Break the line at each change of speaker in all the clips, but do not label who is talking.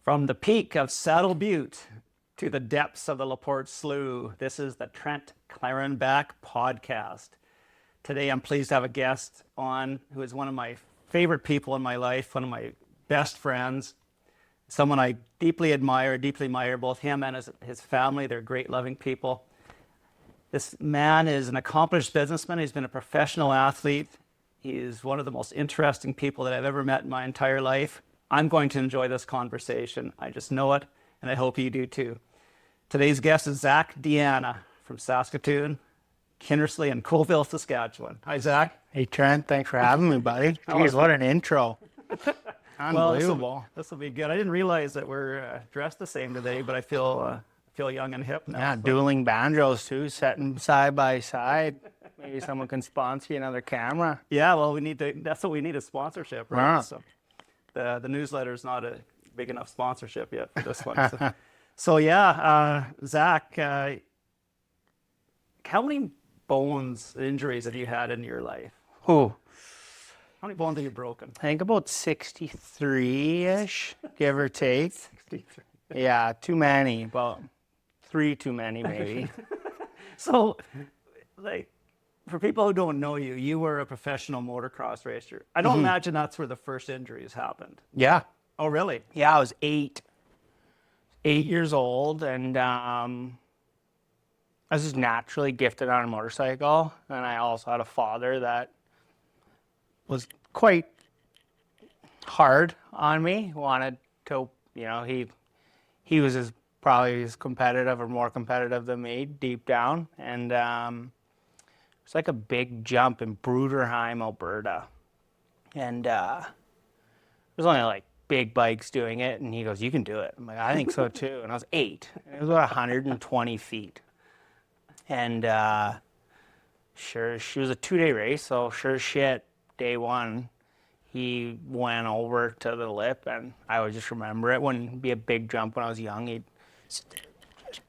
From the peak of Saddle Butte to the depths of the LaPorte Slough, this is the Trent Klarenbach podcast. Today I'm pleased to have a guest on who is one of my favorite people in my life, one of my best friends, someone I deeply admire both him and his family. They're great, loving people. This man is an accomplished businessman. He's been a professional athlete. He is one of the most interesting people that I've ever met in my entire life. I'm going to enjoy this conversation. I just know it, and I hope you do too. Today's guest is Zack Deiana from Saskatoon, Kinnersley, and Colville, Saskatchewan. Hi, Zack.
Hey, Trent. Thanks for having me, buddy. Jeez, what an intro. Unbelievable.
Well, this will be good. I didn't realize that we're dressed the same today, but I feel young and hip now.
Yeah, so. Dueling banjos, too, sitting side by side. Maybe someone can sponsor you another camera.
Yeah, well, that's what we need, a sponsorship, right?
Yeah.
So the newsletter is not a big enough sponsorship yet for this one. So yeah, Zack, how many injuries have you had in your life?
Ooh,
How many bones have you broken?
I think about 63-ish, give or take.
63.
Yeah, too many, about 3 too many maybe.
So, for people who don't know you, you were a professional motocross racer. I don't imagine that's where the first injuries happened.
Yeah.
Oh, really?
Yeah, I was 8 years old, and I was just naturally gifted on a motorcycle, and I also had a father that was quite hard on me. Wanted to, he was probably as competitive or more competitive than me deep down, and it's like a big jump in Bruderheim, Alberta, and there's only like big bikes doing it, and he goes, "You can do it." I'm like, "I think so too." And I was 8. It was about 120 feet, and she was a 2-day race, so sure as shit, day one, he went over to the lip, and I would just remember it. Wouldn't be a big jump when I was young. He'd,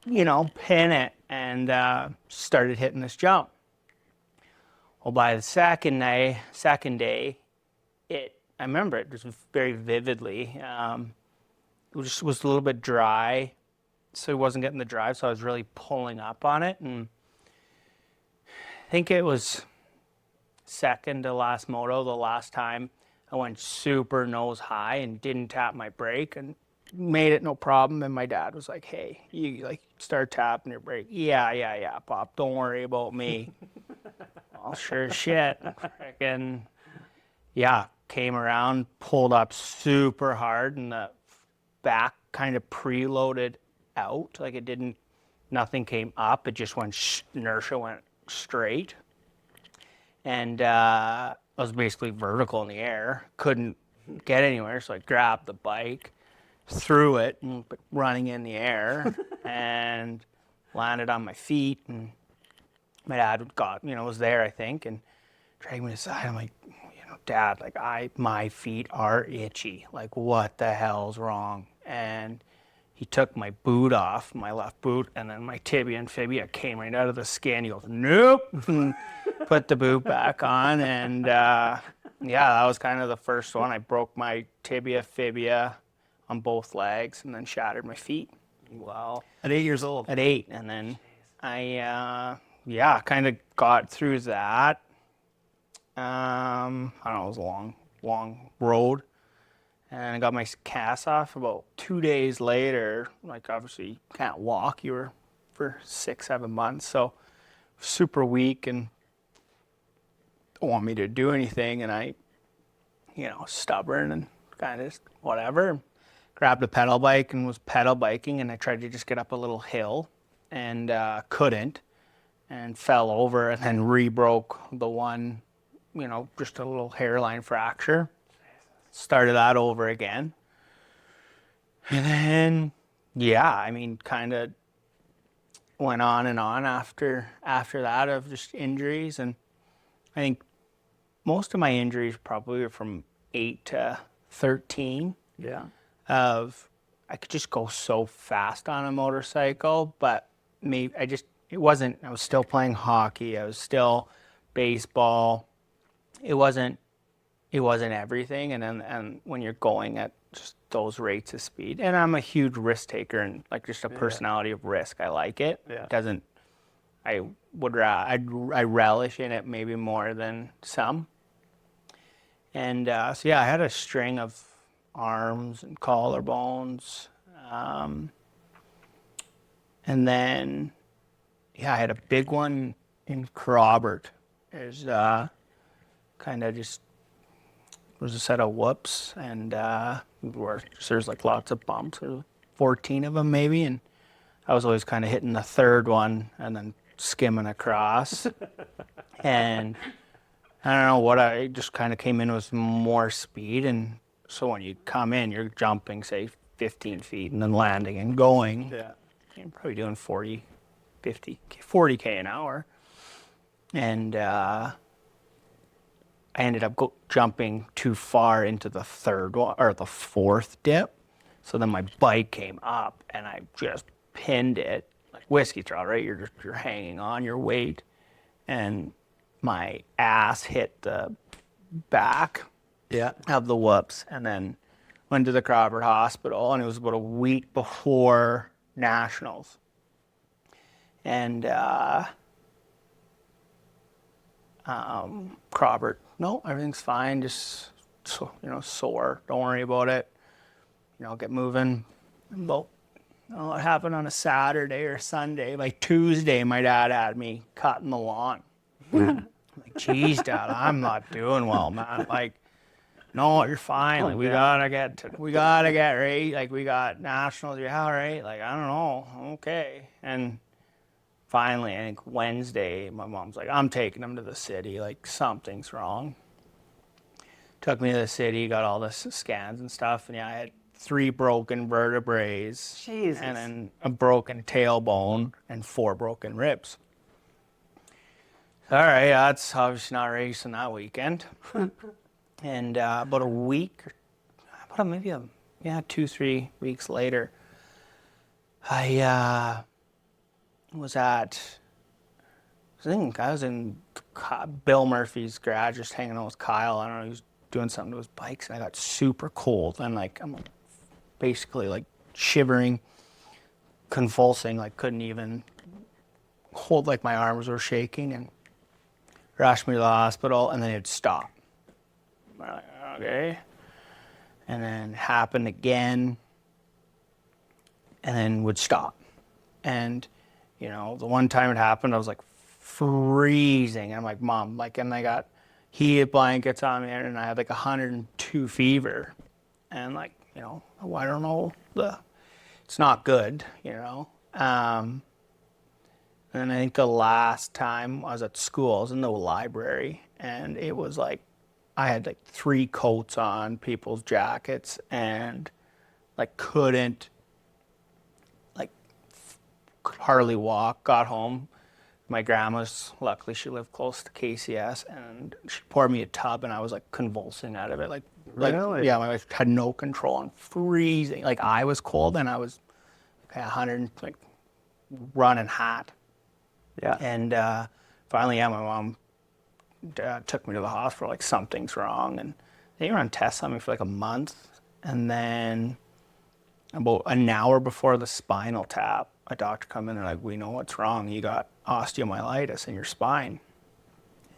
pin it, and started hitting this jump. Well, by the second day, I remember it just very vividly. It just was a little bit dry, so he wasn't getting the drive, so I was really pulling up on it, and I think it was second to last moto, the last time I went super nose high and didn't tap my brake and made it no problem. And my dad was like, "Hey, you start tapping your brake." Yeah, Pop, don't worry about me. Well, sure as shit. Freaking, yeah, came around, pulled up super hard, and the back kind of preloaded out. Like nothing came up. It just inertia went straight. And I was basically vertical in the air, couldn't get anywhere, so I grabbed the bike, threw it, and running in the air, and landed on my feet. And my dad was there, I think, and dragged me aside. I'm like, "Dad, my feet are itchy. Like, what the hell's wrong?" And he took my boot off, my left boot, and then my tibia and fibia came right out of the skin. He goes, "Nope." Put the boot back on, and that was kind of the first one. I broke my tibia, fibia on both legs, and then shattered my feet.
Wow. At 8 years old?
At 8, and then I kind of got through that. I don't know, it was a long road. And I got my cast off about 2 days later. Obviously, you can't walk. You were for 6-7 months, so super weak and don't want me to do anything. And I, stubborn and kind of just whatever. Grabbed a pedal bike and was pedal biking, and I tried to just get up a little hill and couldn't, and fell over and then re-broke the one, just a little hairline fracture. Started that over again. And then, kind of went on and on after that of just injuries. And I think most of my injuries probably were from 8 to 13.
Yeah.
I could just go so fast on a motorcycle, but I was still playing hockey. I was still baseball. It wasn't everything. And when you're going at just those rates of speed. And I'm a huge risk taker and like just a personality of risk. I like it.
Yeah.
It doesn't, I relish in it maybe more than some. And so yeah, I had a string of arms and collarbones. And then, yeah, I had a big one in Robert. There's kind of just was a set of whoops, and there's like lots of bumps. There's 14 of them maybe, and I was always kind of hitting the third one and then skimming across. And I don't know what, I just kind of came in with more speed, and so when you come in, you're jumping, say, 15 feet and then landing and going.
Yeah.
You're probably doing 40K an hour. And I ended up jumping too far into the third one, or the fourth dip. So then my bike came up and I just pinned it, like whiskey throttle, right? You're hanging on your weight. And my ass hit the back of the whoops, and then went to the Crawford Hospital, and it was about a week before Nationals. And Crawford, no, everything's fine, just sore, don't worry about it, get moving. Well, it happened on a Saturday or Sunday. By Tuesday, my dad had me cutting the lawn. I'm like, geez, Dad, I'm not doing well, man. Like, no, you're fine. Like, we gotta get ready. Like, we got Nationals. Yeah, all right. Like, I don't know. Okay. And finally, I think Wednesday, my mom's like, I'm taking him to the city. Like, something's wrong. Took me to the city, got all the scans and stuff. And yeah, I had 3 broken vertebrae.
Jesus.
And then a broken tailbone and 4 broken ribs. All right, that's obviously not racing that weekend. And about a week, maybe 2-3 weeks later, I was in Bill Murphy's garage just hanging out with Kyle. I don't know, he was doing something to his bikes, and I got super cold. And like, I'm basically like shivering, convulsing, like couldn't even hold, like my arms were shaking, and rushed me to the hospital, and then it'd stop. I'm like, okay. And then it happened again, and then would stop. And, the one time it happened, I was like freezing. I'm like, Mom, like, and I got heated blankets on me, and I had like 102 fever. And like, I don't know, it's not good, And I think the last time I was at school, I was in the library, and it was like, I had like 3 coats on, people's jackets, and like couldn't, like hardly walk. Got home. My grandma's, luckily she lived close to KCS, and she poured me a tub, and I was like convulsing out of it. Like,
Really?
Yeah, my wife had no control. I'm freezing. Like, I was cold, and I was 100, like running hot.
Yeah.
And finally, my mom took me to the hospital, like something's wrong. And they ran tests on me for like a month. And then about an hour before the spinal tap, a doctor come in and like, we know what's wrong. You got osteomyelitis in your spine.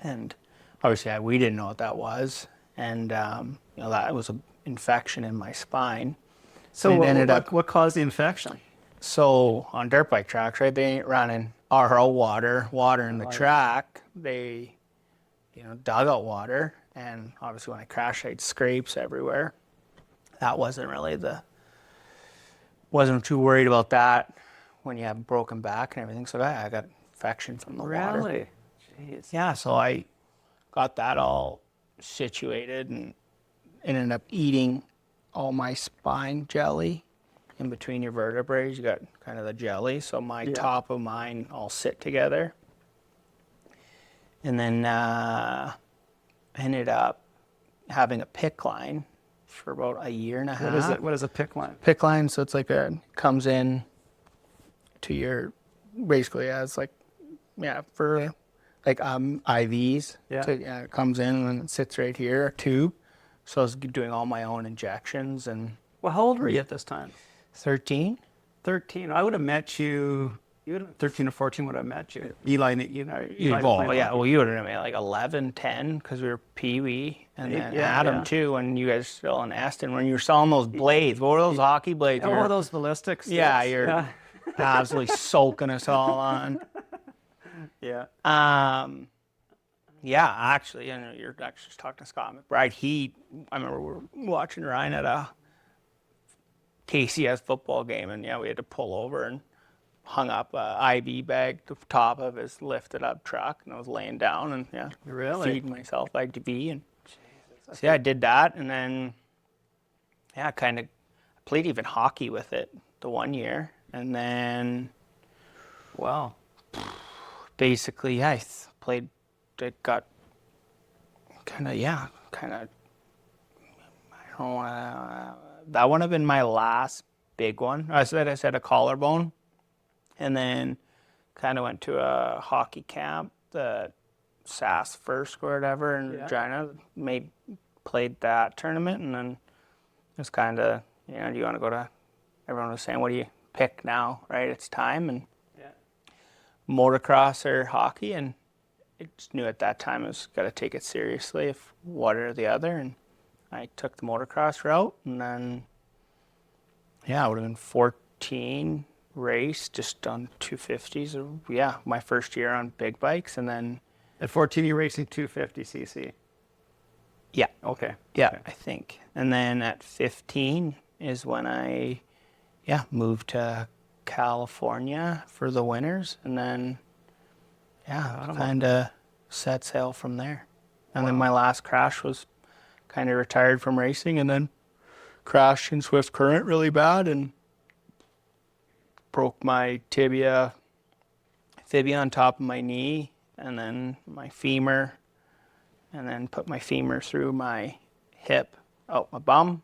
And obviously we didn't know what that was. And that was an infection in my spine.
So what caused the infection?
So on dirt bike tracks, right, they ain't running RO water in the track. They, dug out water. And obviously when I crashed, I had scrapes everywhere. That wasn't too worried about that when you have a broken back and everything. So I got infection from the water.
Really? Jeez.
Yeah, so I got that all situated and ended up eating all my spine jelly. In between your vertebrae, you got kind of the jelly. So my top of mine all sit together. And then ended up having a PICC line for about a year and a half.
What is a PICC line?
PICC line, so it's like comes in to your, basically as like, for like IVs.
Yeah.
So it comes in and then it sits right here, a tube. So I was doing all my own injections, and
Well, how old were you at this time?
13.
13. I would have met you. You would have 13 or 14 would have met you. Eli, Eli
Well,
playing
yeah,
hockey.
well, you would have been like 11, 10, because we were Pee-wee, and then
Yeah,
Adam,
yeah.
too, when you guys were still in Aston, when you were selling those blades. What were those hockey blades?
Oh,
You're-
those ballistics.
yeah, you're absolutely soaking us all on.
Yeah.
Yeah, actually, you know, you're actually just talking to Scott McBride. I remember we were watching Ryan at a KCS football game, and yeah, we had to pull over and hung up a IV bag to the top of his lifted up truck, and I was laying down and yeah,
Really?
feeding myself IV, and so yeah, I did that, and then yeah, kind of played even hockey with it the 1 year, and then
Wow.
basically yeah, played. It got kind of I don't want that would have been my last big one. I said a collarbone. And then kind of went to a hockey camp, the SAS First or whatever in Regina. Played that tournament, and then it's kind of, you know, do you want to go to, everyone was saying, what do you pick now, right? It's time, and motocross or hockey, and I just knew at that time I was got to take it seriously, if one or the other, and I took the motocross route, and then, yeah, it would have been 14 race just on 250s. Yeah, my first year on big bikes, and then
At 14, you're racing 250cc.
yeah,
Okay.
yeah, I think. And then at 15 is when I moved to California for the winters, and then kind of set sail from there. And then my last crash was kind of retired from racing, and then crashed in Swift Current really bad and broke my fibia on top of my knee, and then my femur, and then put my femur through my hip out my bum,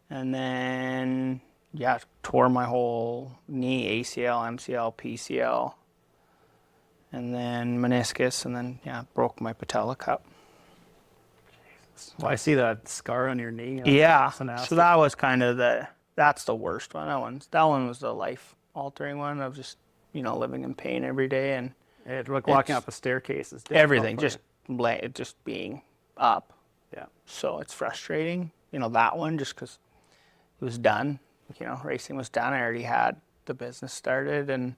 and then tore my whole knee, ACL, MCL, PCL, and then meniscus, and then broke my patella cup.
Well, I see that scar on your knee.
That's
so nasty.
so that was kind of that's the worst one. That one was the life altering one of just, you know, living in pain every day, and
Like walking up a staircase is difficult
everything
for
just being up.
Yeah.
So it's frustrating, you know, that one, just because it was done. You know, racing was done. I already had the business started, and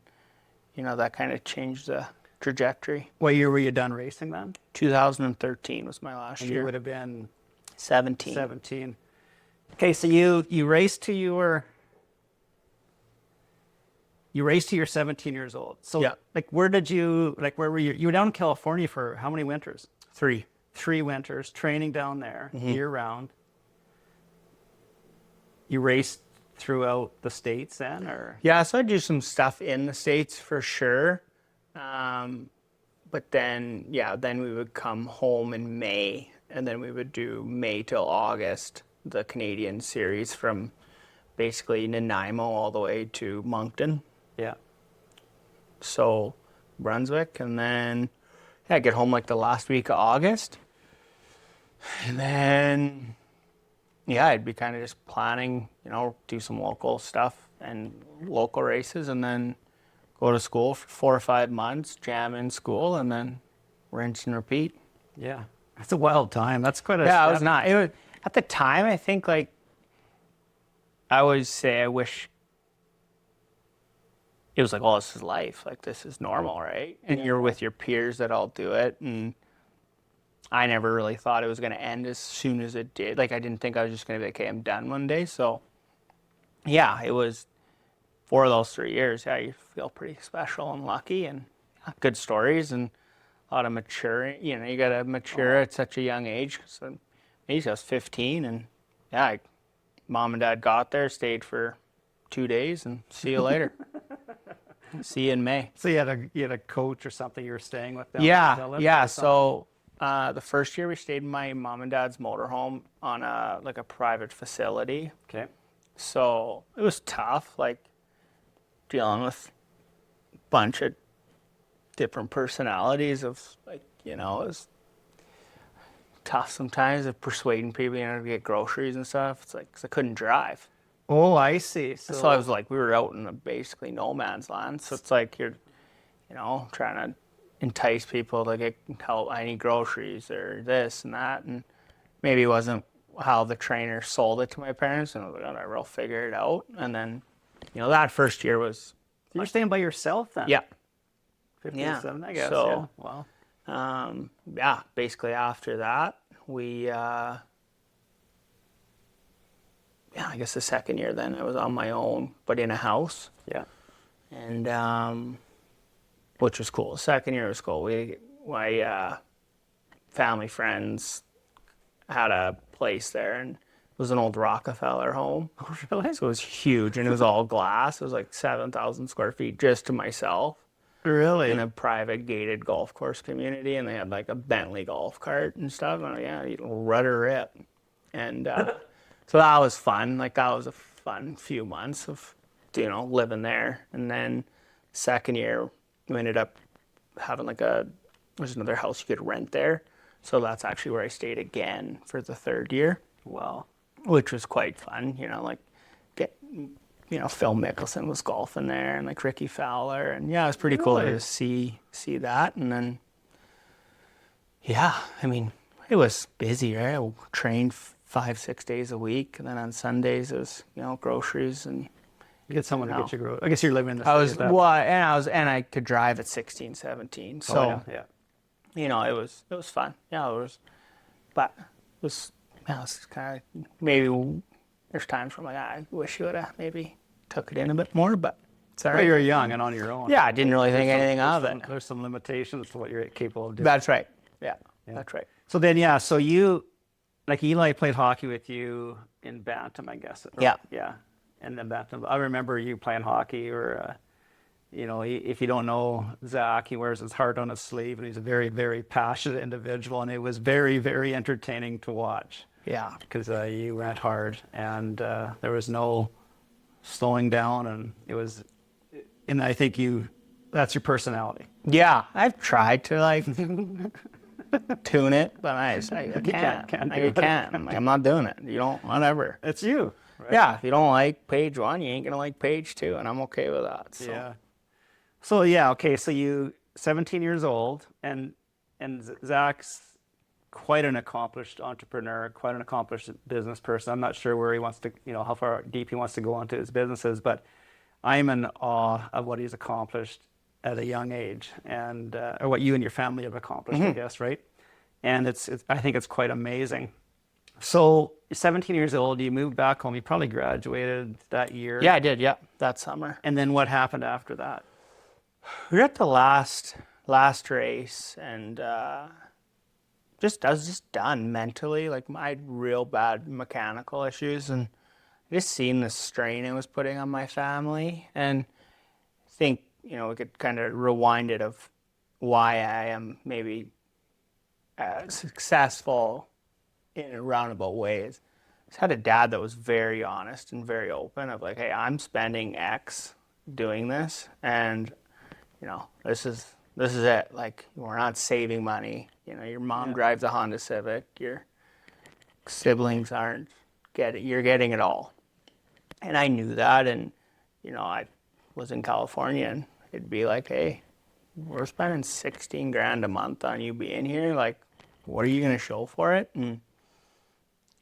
you know, that kind of changed the trajectory.
What year were you done racing then?
2013 was my last
And
year.
you would have been
17.
17. Okay, so you raced till you were 17 years old. So
Yeah.
where were you? You were down in California for how many winters?
3.
3 winters, training down there year round. You raced throughout the States then, or?
Yeah, so I do some stuff in the States for sure. But then we would come home in May, and then we would do May till August, the Canadian series from basically Nanaimo all the way to Moncton.
Yeah.
So Brunswick, and then I get home like the last week of August. And then I'd be kind of just planning, you know, do some local stuff and local races, and then go to school for 4 or 5 months, jam in school, and then rinse and repeat.
Yeah. That's a wild time. That's quite a
Yeah, it was
step.
not. It was, at the time, I think, like, I always say I wish it was like, oh, this is life. Like, this is normal, right? And you're with your peers that all do it. And I never really thought it was going to end as soon as it did. Like, I didn't think I was just going to be like, okay, I'm done one day. So, yeah, it was for those 3 years. Yeah, you feel pretty special and lucky, and good stories and a lot of maturing. You know, you got to mature at such a young age. So, I was 15, and mom and dad got there, stayed for 2 days, and see you later. See you in May.
So you had a coach or something you were staying with them?
So the first year we stayed in my mom and dad's motorhome on a private facility.
Okay.
So it was tough, like dealing with a bunch of different personalities of, like, you know, it was tough sometimes of persuading people, to get groceries and stuff. It's like, 'cause I couldn't drive.
Oh, I see.
So I was like, we were out in basically no man's land. So it's like you're, trying to entice people to get help. I need groceries or this and that. And maybe it wasn't how the trainer sold it to my parents. And I was like, I'll figure it out. And then, that first year was,
you were staying by yourself then?
yeah.
57, I guess.
So,
yeah. Wow.
Basically after that, we, I guess the second year then I was on my own, but in a house.
Yeah.
And, which was cool. The second year was cool. My family friends had a place there, and it was an old Rockefeller home.
Oh, really?
So it was huge, and it was all glass. It was like 7,000 square feet just to myself.
Really?
In a private gated golf course community, and they had like a Bentley golf cart and stuff. And you rudder rip. And so that was fun. Like that was a fun few months of, living there. And then second year, we ended up having there's another house you could rent there. So that's actually where I stayed again for the third year.
Wow.
Which was quite fun, Phil Mickelson was golfing there, and like Ricky Fowler, and it was pretty cool to see that. And then, it was busy, right? I trained 5-6 days a week, and then on Sundays it was, groceries and.
You get someone to get you groceries. I guess you're living in the city.
And I could drive at 16, 17. So,
yeah.
It was fun. But it was kind of, maybe there's times where I wish you would have maybe took it in a bit more, but it's all right.
Well, you're young and on your own.
Yeah, I didn't really think anything of it.
There's some limitations to what you're capable of doing.
That's right. Yeah, that's right.
So then, so you, like Eli played hockey with you in Bantam, I guess.
Yeah.
Yeah. And then Bantam, I remember you playing hockey, or, if you don't know Zack, he wears his heart on his sleeve, and he's a very, very passionate individual, and it was very, very entertaining to watch.
Yeah.
Because you went hard, and there was no slowing down, and I think that's your personality.
Yeah, I've tried to tune it, but I can't. I'm not doing it. Whatever.
It's you. Right?
Yeah, if you don't like page 1, you ain't gonna like page 2, and I'm okay with that. So.
Yeah. So okay. So you 17 years old, and Zack's quite an accomplished entrepreneur, quite an accomplished business person. I'm not sure where he wants to, how far deep he wants to go into his businesses, but I'm in awe of what he's accomplished at a young age, and or what you and your family have accomplished, I guess, right? And I think it's quite amazing. So 17 years old, you moved back home. You probably graduated that year.
Yeah, I did. Yeah, that summer.
And then what happened after that?
We were at the last race, and I was just done mentally. Like, I had real bad mechanical issues, and I just seen the strain it was putting on my family. And I think, we could kind of rewind it of why I am maybe successful in roundabout ways. I just had a dad that was very honest and very open of like, hey, I'm spending X doing this, and this is it. Like, we're not saving money. Your mom drives a Honda Civic, your siblings aren't you're getting it all. And I knew that, and I was in California, and it'd be like, hey, we're spending 16 grand a month on you being here. Like, what are you gonna show for it? And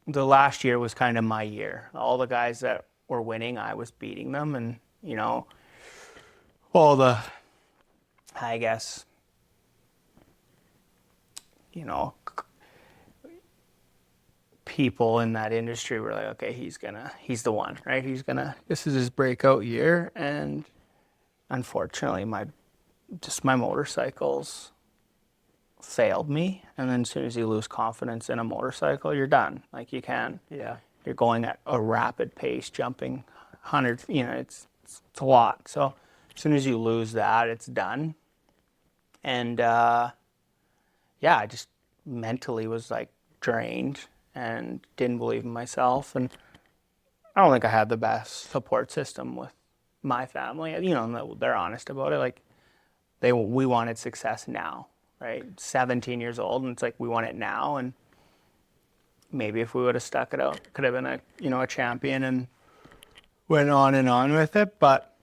the last year was kind of my year. All the guys that were winning, I was beating them, and all the, I guess, people in that industry were like, okay, he's the one, right? This is his breakout year. And unfortunately, my motorcycles failed me. And then as soon as you lose confidence in a motorcycle, you're done. Like, you can't.
Yeah.
You're going at a rapid pace, jumping 100, it's a lot. So as soon as you lose that, it's done. And I just mentally was like drained and didn't believe in myself. And I don't think I had the best support system with my family. They're honest about it. Like, we wanted success now, right? 17 years old, and it's like, we want it now. And maybe if we would have stuck it out, could have been a champion and went on and on with it. But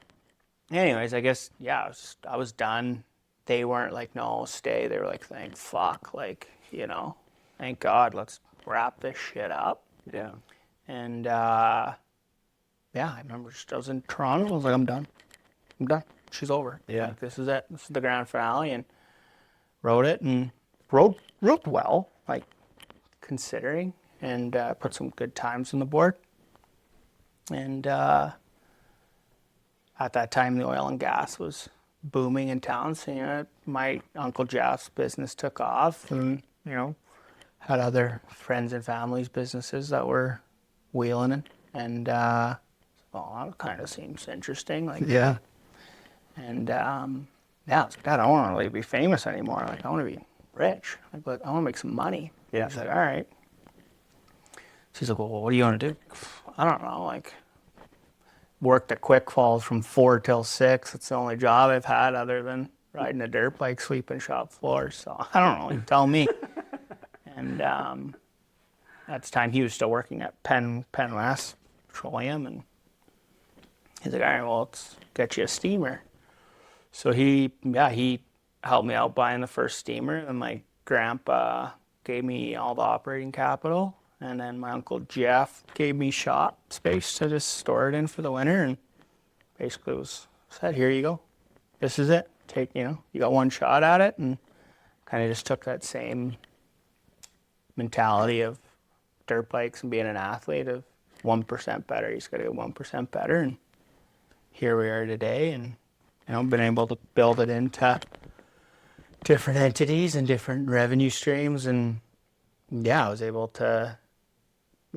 anyways, I guess, yeah, I was done. They weren't like, no, stay. They were like, thank fuck, like, thank God, let's wrap this shit up.
Yeah.
And yeah, I remember I was in Toronto. I was like, I'm done. She's over.
Yeah.
Like, this is it. This is the grand finale. And wrote it and wrote well, like considering, and put some good times on the board. And at that time, the oil and gas was booming in town. So, my Uncle Jeff's business took off, and, had other friends and family's businesses that were wheeling it. And, well, that kind of seems interesting. Like,
Yeah.
and, yeah, I was like, Dad, I don't want to like be famous anymore. Like, I want to be rich. Like, I want to make some money.
Yeah.
He's like, all right. She's like, well, what do you want to do? I don't know. Like, worked at Quick Falls from 4 till 6. It's the only job I've had other than riding a dirt bike, sweeping shop floors. So I don't know. You tell me. And at the time, he was still working at Penn West Petroleum, and he's like, all right, well, let's get you a steamer. So he helped me out buying the first steamer, and my grandpa gave me all the operating capital, and then my Uncle Jeff gave me shop space to just store it in for the winter, and basically said, here you go. This is it. You got one shot at it, and kind of just took that same mentality of dirt bikes and being an athlete of 1% better. You just got to get 1% better, and here we are today, and been able to build it into different entities and different revenue streams. And yeah, I was able to,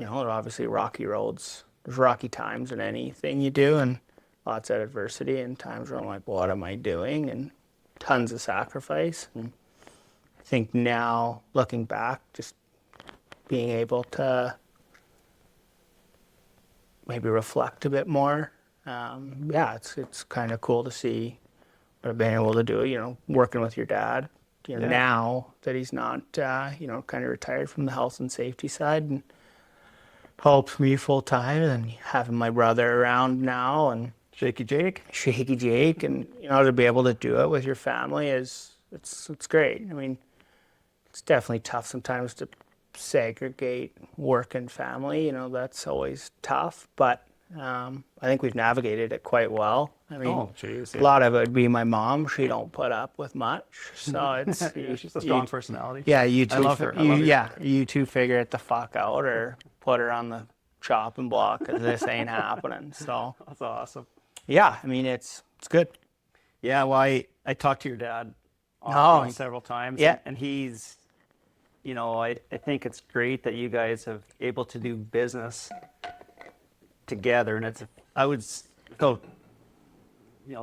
obviously rocky roads, there's rocky times in anything you do, and lots of adversity and times where I'm like, what am I doing? And tons of sacrifice. And I think now, looking back, just being able to maybe reflect a bit more. Yeah, it's kind of cool to see what I've been able to do, working with your dad, now that he's not, kind of retired from the health and safety side, and helps me full time, and having my brother around now, and
Shaky Jake.
and, to be able to do it with your family it's great. I mean, it's definitely tough sometimes to segregate work and family, that's always tough, but I think we've navigated it quite well. I mean, a lot of it would be my mom. She don't put up with much, so it's
she's a strong personality.
Yeah, you two.
I love her.
You two figure it the fuck out, or put her on the chopping block, because this ain't happening. So
That's awesome.
yeah, I mean it's good.
Yeah, well, I talked to your dad several times.
Yeah.
And he's, I think it's great that you guys have able to do business together. And I would go,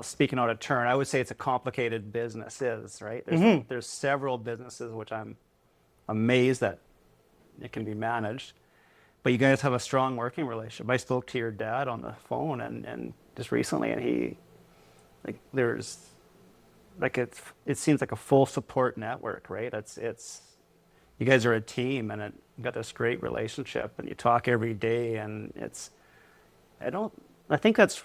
speaking out of turn, I would say it's a complicated business, right? There's several businesses which I'm amazed that it can be managed. But you guys have a strong working relationship. I spoke to your dad on the phone and just recently, and he, like, there's, like, it seems like a full support network, right? It's you guys are a team, and you got this great relationship, and you talk every day, and I think that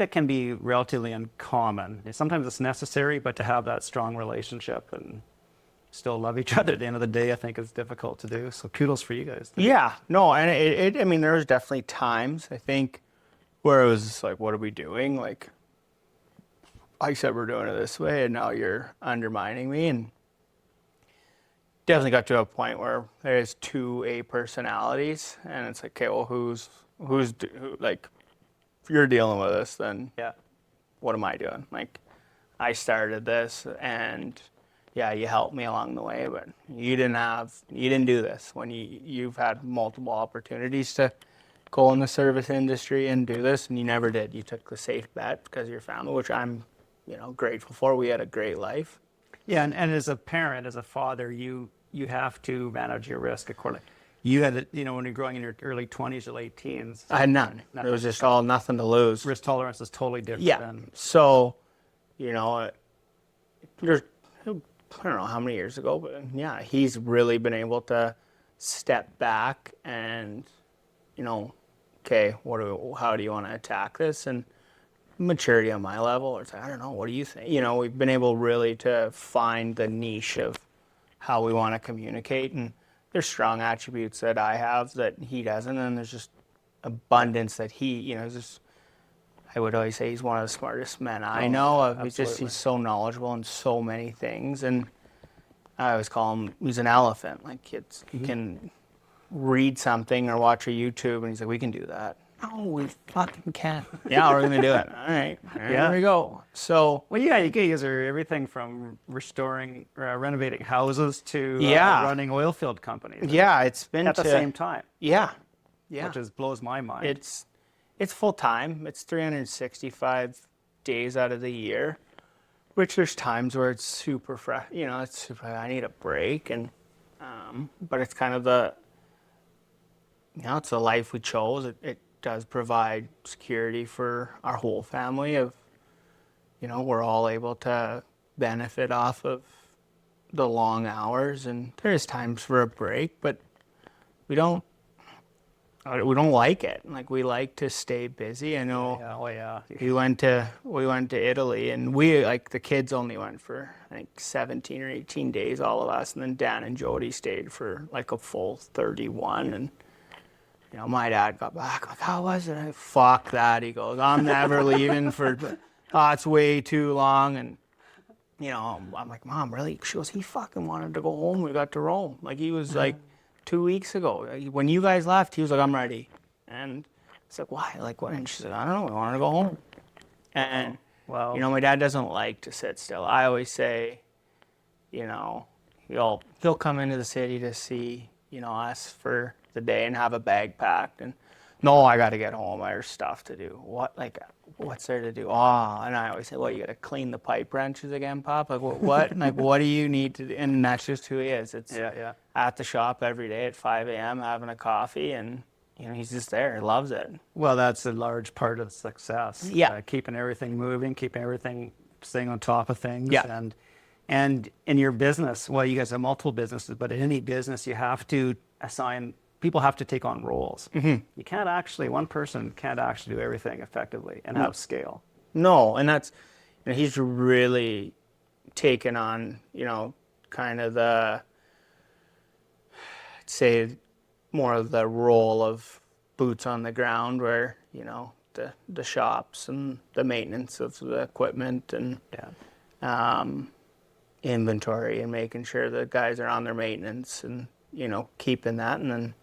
can be relatively uncommon. Sometimes it's necessary, but to have that strong relationship and still love each other at the end of the day, I think is difficult to do. So kudos for you guys.
Yeah, no, and I mean, there was definitely times, I think, where it was like, what are we doing? Like, I said we're doing it this way, and now you're undermining me. And definitely got to a point where there's 2 A personalities, and it's like, okay, well, who, like, if you're dealing with this, then what am I doing? Like, I started this, and yeah, you helped me along the way, but you didn't do this when you've had multiple opportunities to go in the service industry and do this, and you never did. You took the safe bet because of your family, which I'm, grateful for. We had a great life.
Yeah, and as a parent, as a father, you have to manage your risk accordingly. You had, when you're growing in your early 20s or late teens.
I had none. It was just all nothing to lose.
Risk tolerance is totally different.
Yeah.
Than,
so, there's, I don't know how many years ago, but yeah, he's really been able to step back and, okay, how do you want to attack this? And maturity on my level, it's like, I don't know, what do you think? We've been able really to find the niche of how we want to communicate, and there's strong attributes that I have that he doesn't, and there's just abundance that I would always say he's one of the smartest men I know of. He's so knowledgeable in so many things, and I always call him, he's an elephant. Like, he can read something or watch a YouTube, and he's like, we can do that. No, we fucking can't. Yeah, we're going to do it. All right. There we go. So,
well, yeah, you guys are everything from restoring, renovating houses to running oil field companies.
Yeah, it's been
at the same time.
Yeah.
Which blows my mind.
It's full time. It's 365 days out of the year, which there's times where it's super fresh. It's super, I need a break, and but it's kind of it's the life we chose. It does provide security for our whole family of, we're all able to benefit off of the long hours, and there's times for a break, but we don't like it. Like, we like to stay busy. I know. We went to Italy, and we, like, the kids only went for, I think, 17 or 18 days, all of us, and then Dan and Jody stayed for like a full 31. And my dad got back, like, how was it? Fuck that. He goes, I'm never leaving it's way too long. And, I'm like, Mom, really? She goes, he fucking wanted to go home. We got to Rome. Like, he was like, 2 weeks ago, when you guys left, he was like, I'm ready. And it's like, why? Like, what? And she said, I don't know. We wanted to go home. And, my dad doesn't like to sit still. I always say, he'll come into the city to see, us for the day and have a bag packed. And no, I got to get home. There's stuff to do. What's there to do? And I always say, you got to clean the pipe wrenches again, Pop? Like, what? Like, what do you need to do? And that's just who he is. It's at the shop every day at 5 a.m. having a coffee, and, he's just there. He loves it.
Well, that's a large part of success.
Yeah.
Keeping everything moving, keeping everything, staying on top of things.
Yeah.
And in your business, you guys have multiple businesses, but in any business, you have to people have to take on roles. Mm-hmm. You can't actually, one person can't actually do everything effectively and have scale.
No, and that's, he's really taken on, kind of I'd say more of the role of boots on the ground, where, the shops and the maintenance of the equipment and inventory, and making sure the guys are on their maintenance, and, keeping that. And then,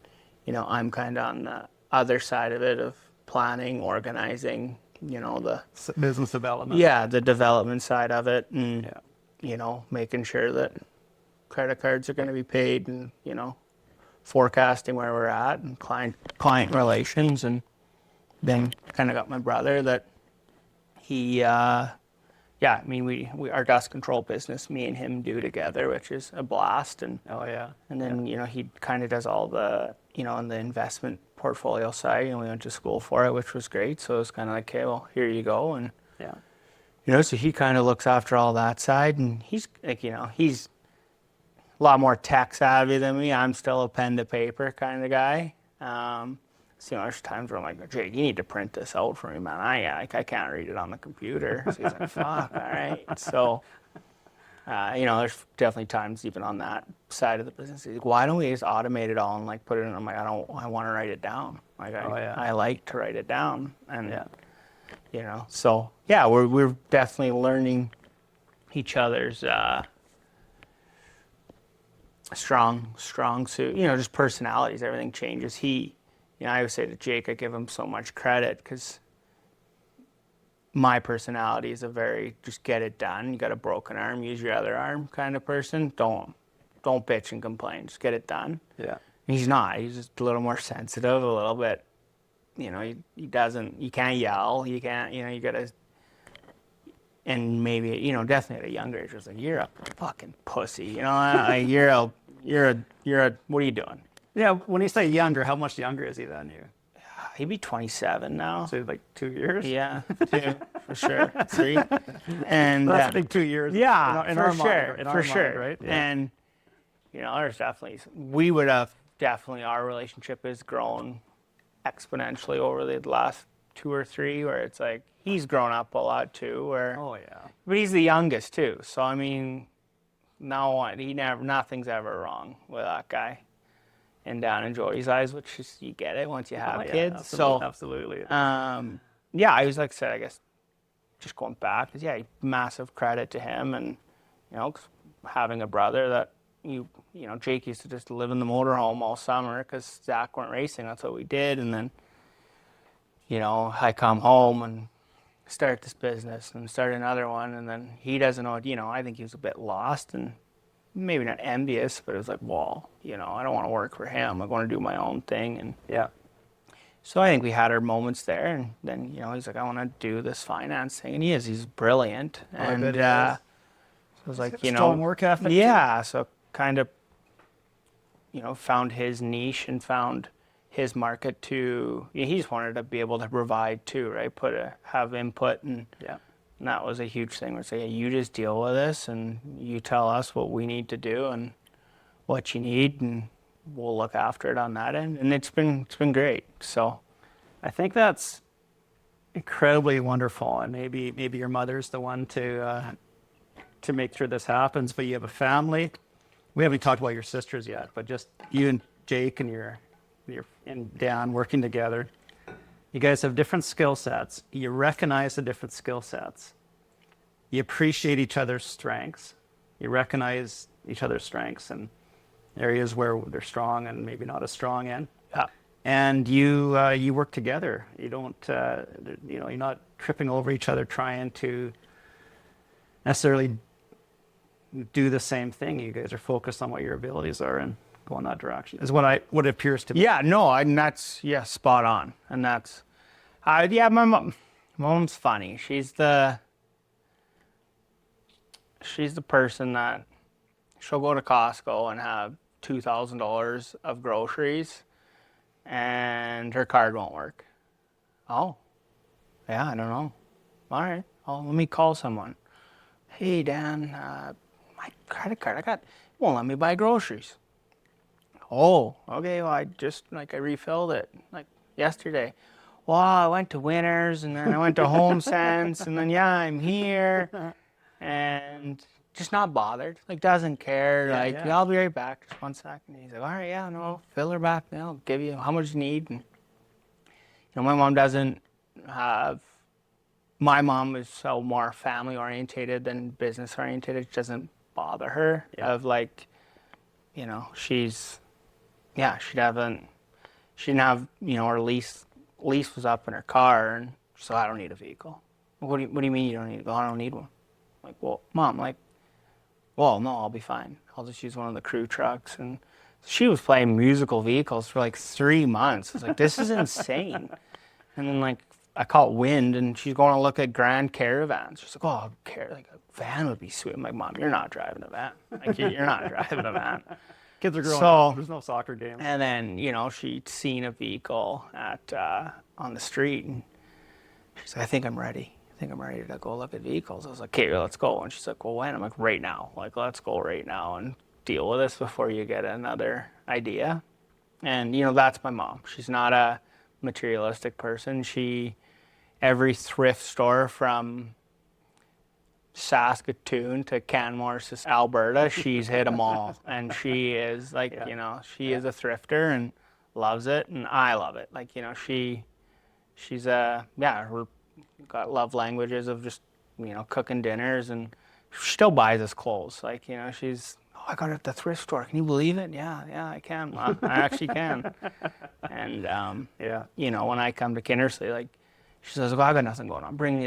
I'm kind of on the other side of it of planning, organizing, the
business development.
Yeah, the development side of it, and making sure that credit cards are going to be paid, and forecasting where we're at, and client relations. And then kind of got my brother that he we our dust control business, me and him do together, which is a blast. And and then he kind of does all the on the investment portfolio side, and we went to school for it, which was great. So it was kind of like, okay, well, here you go. And so he kind of looks after all that side, and he's like, he's a lot more tech savvy than me. I'm still a pen to paper kind of guy. There's times where I'm like, Jake, you need to print this out for me, man. I can't read it on the computer. So he's like, fuck, all right. So, there's definitely times even on that side of the business, he's like, why don't we just automate it all and like put it in? I'm like, I want to write it down. Like, I like to write it down. And, so yeah, we're definitely learning each other's, strong suit, just personalities. Everything changes. I always say to Jake, I give him so much credit, because my personality is a very just get it done. You got a broken arm, use your other arm kind of person. Don't bitch and complain. Just get it done. Yeah. And he's not. He's just a little more sensitive, a little bit. He doesn't. You can't yell. You can't. You gotta. And maybe definitely at a younger age, I was like, you're a fucking pussy. Like, you're a. What are you doing?
Yeah, when you say younger, how much younger is he than you?
He'd be 27 now.
So like 2 years?
Yeah, 2 for sure. 3. And
that's a big 2 years.
Yeah,
in our
for sure.
mind, right?
Yeah. And there's definitely, we would have definitely our relationship has grown exponentially over the last 2 or 3, where it's like he's grown up a lot too, where
Oh yeah.
but he's the youngest too. So I mean, now what? Nothing's ever wrong with that guy. And down in Joey's eyes, which is, you get it once you have
Oh, yeah,
kids. So
absolutely.
yeah, I was like I said, I guess just going back, because yeah, massive credit to him, and you know, 'cause having a brother that you know, Jake used to just live in the motorhome all summer because Zach weren't racing. That's what we did, and then you know, I come home and start this business and start another one, and then he doesn't know. You know, I think he was a bit lost and maybe not envious, but it was like, well, you know, I don't want to work for him. I want to do my own thing, and
Yeah.
so I think we had our moments there, and then, you know, he's like, I want to do this finance thing, and he's brilliant,
I
and
bet he is.
so it was like, you
Strong
know,
work ethic, too.
yeah, so kind of, you know, found his niche and found his market to. He just wanted to be able to provide too, right? Have input, and
Yeah.
that was a huge thing. Where say, hey, you just deal with this, and you tell us what we need to do and what you need, and we'll look after it on that end. And it's been great. So
I think that's incredibly wonderful, and maybe your mother's the one to make sure this happens. But you have a family. We haven't talked about your sisters yet, but just you and Jake and your and Dan working together. You guys have different skill sets. You recognize the different skill sets. You appreciate each other's strengths. You recognize each other's strengths and areas where they're strong and maybe not as strong in.
yeah,
And you work together. You don't, you know, you're not tripping over each other trying to necessarily do the same thing. You guys are focused on what your abilities are and go in that direction. Is what it appears to be.
yeah, no, and that's spot on, and that's yeah. Mom's funny. She's the person that she'll go to Costco and have $2,000 of groceries, and her card won't work. Oh, yeah, I don't know. All right, let me call someone. Hey, Dan, my credit card, won't let me buy groceries. Oh, okay, well, I refilled it, like, yesterday. Well, I went to Winners, and then I went to Home Sense, and then, yeah, I'm here, and just not bothered, like, doesn't care,
Yeah,
like,
yeah.
I'll be right back, just 1 second. He's like, all right, yeah, no, fill her back, then I'll give you how much you need. And, you know, my mom doesn't have, my mom is so more family orientated than business oriented. It doesn't bother her of like, you know, she didn't have, you know, her lease was up in her car, and so I don't need a vehicle. What do you mean you don't need a vehicle? I don't need one. Like, well, Mom, like, well, no, I'll be fine. I'll just use one of the crew trucks. And she was playing musical vehicles for like 3 months. I was like, this is insane. And then like I caught wind, and she's going to look at Grand Caravans. She's like, oh, like a van would be sweet. I'm like, Mom, you're not driving a van. Like, you're not driving a van.
Kids are growing
So-
up. There's no soccer games.
And then, you know, she'd seen a vehicle on the street, and she's like, I think I'm ready to go look at vehicles. I was like, okay, let's go. And she's like, well, when? I'm like, right now. Like, let's go right now and deal with this before you get another idea. And, you know, that's my mom. She's not a materialistic person. Every thrift store from Saskatchewan to Canmore, Alberta, she's hit them all. And she is like, you know, she is a thrifter and loves it, and I love it. Like, you know, she's her got love languages of just, you know, cooking dinners, and she still buys us clothes. Like, you know, I got it at the thrift store. Can you believe it? Yeah, I can. I actually can. And you know, when I come to Kindersley, like, she says, well, I got nothing going on. Bring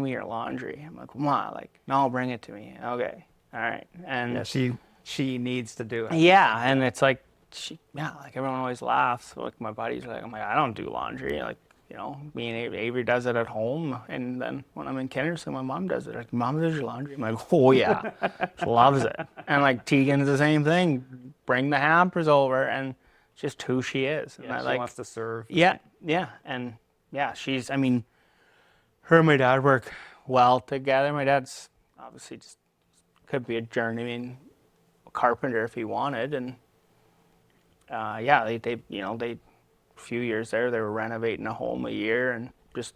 me your laundry. I'm like, Ma, like, no, bring it to me. Okay, all right. And
she needs to do it.
yeah, and it's like like everyone always laughs. So, like, my buddies are like, I'm like, I don't do laundry. Like, you know, me and Avery does it at home, and then when I'm in Kindersley, my mom does it. Like, Mom does your laundry. I'm like, oh yeah, she loves it. And like Tegan's the same thing. Bring the hampers over, and just who she is. And
She wants to serve.
yeah, and yeah, I mean, her and my dad work well together. My dad's obviously just could be a journeyman carpenter if he wanted, and Yeah, they a few years there, they were renovating a home a year and just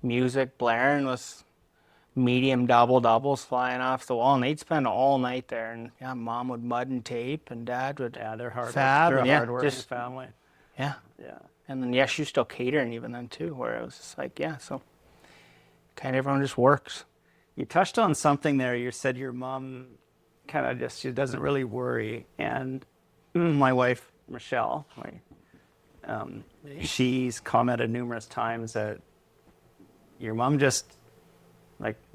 music blaring with medium doubles flying off the wall, and they'd spend all night there. And yeah, mom would mud and tape, and dad would
they're hard.
fab.
They're a
And
hard-working
just
family.
yeah,
Yeah.
and then she was still catering even then too, where it was just like so kind of everyone just works.
You touched on something there. You said your mom kind of she doesn't really worry, and my wife Michelle, she's commented numerous times that your mom just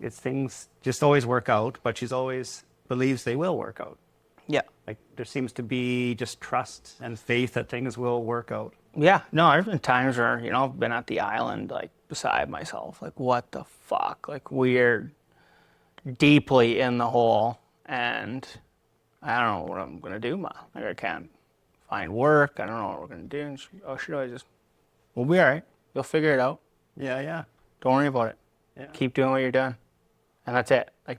things just always work out, but she's always believes they will work out.
Yeah.
Like there seems to be just trust and faith that things will work out.
Yeah, no, there's been times where, I've been at the island, beside myself, what the fuck? We're deeply in the hole, and I don't know what I'm going to do, Ma. I can't find work. I don't know what we're going to do. And she'd always just, we'll be all right. You'll figure it out.
Yeah, yeah.
Don't worry about it.
Yeah.
Keep doing what you're doing. And that's it. And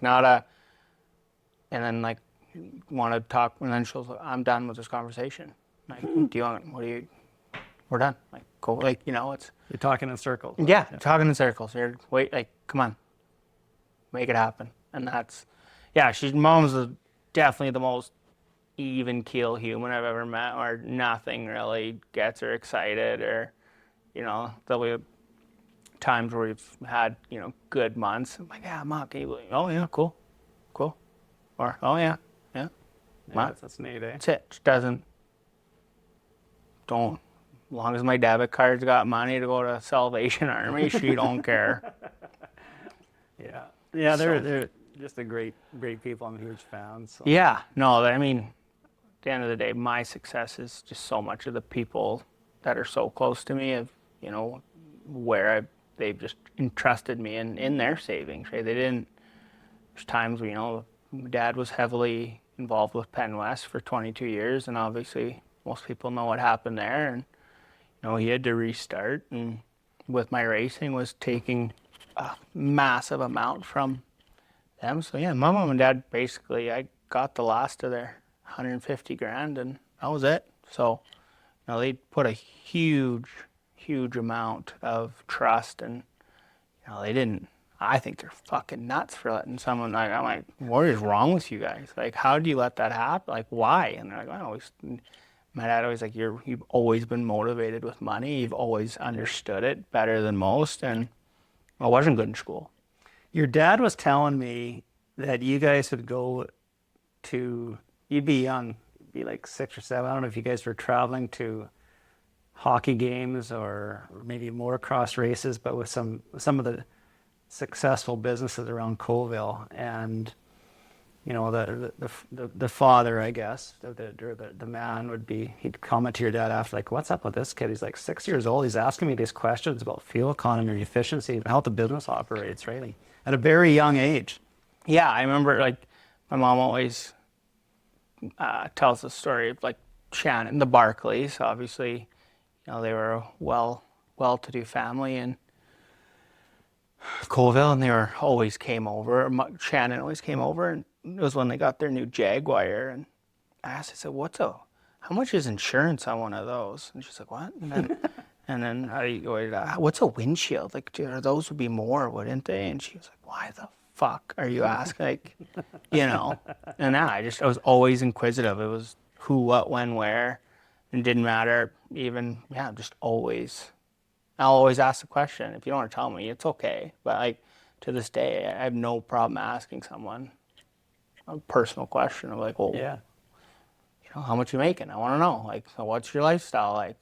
then, want to talk, and then she'll, I'm done with this conversation. We're done. Go, it's.
You're talking in circles.
Yeah, talking in circles. Come on. Make it happen. And that's, mom's definitely the most even keel human I've ever met, where nothing really gets her excited, or, there'll be times where we've had, good months. I'm like, yeah, Mom, can you, oh yeah, cool. Or, oh yeah, Mom,
that's neat, eh?
that's it. Just don't, as long as my debit card's got money to go to Salvation Army, she don't care.
Yeah. Yeah, they're just a great people. I'm a huge fan. So.
Yeah, no, at the end of the day, my success is just so much of the people that are so close to me of, where they've just entrusted me in their savings, right? There's times where, my dad was heavily involved with Penn West for 22 years, and obviously most people know what happened there, and, he had to restart, and with my racing was taking a massive amount from them. So yeah, my mom and dad, basically, I got the last of their 150 grand, and that was it. So, they put a huge amount of trust, and, they didn't, I think they're fucking nuts for letting someone, I'm like, what is wrong with you guys? How do you let that happen? Why? And they're like, my dad always you've always been motivated with money. You've always understood it better than most, and I wasn't good in school.
Your dad was telling me that you guys would go to, you'd be young, be like 6 or 7. I don't know if you guys were traveling to hockey games or maybe motocross races, but with some of the successful businesses around Colville, and the father, I guess, the man he'd comment to your dad after, what's up with this kid? He's 6 years old. He's asking me these questions about fuel economy, efficiency, and how the business operates, really, at a very young age.
Yeah, I remember, my mom always tells the story of, Shannon, the Barclays. Obviously, they were a well-to-do family in Colville, and they always came over. Shannon always came over, and it was when they got their new Jaguar, and I said, how much is insurance on one of those? And she's like, what? And then I go, what's a windshield? Those would be more, wouldn't they? And she was like, why the fuck are you asking? And I was always inquisitive. It was who, what, when, where, and it didn't matter. Even, just always. I'll always ask the question. If you don't want to tell me, it's okay. But to this day, I have no problem asking someone a personal question of how much you making? I want to know. So what's your lifestyle like?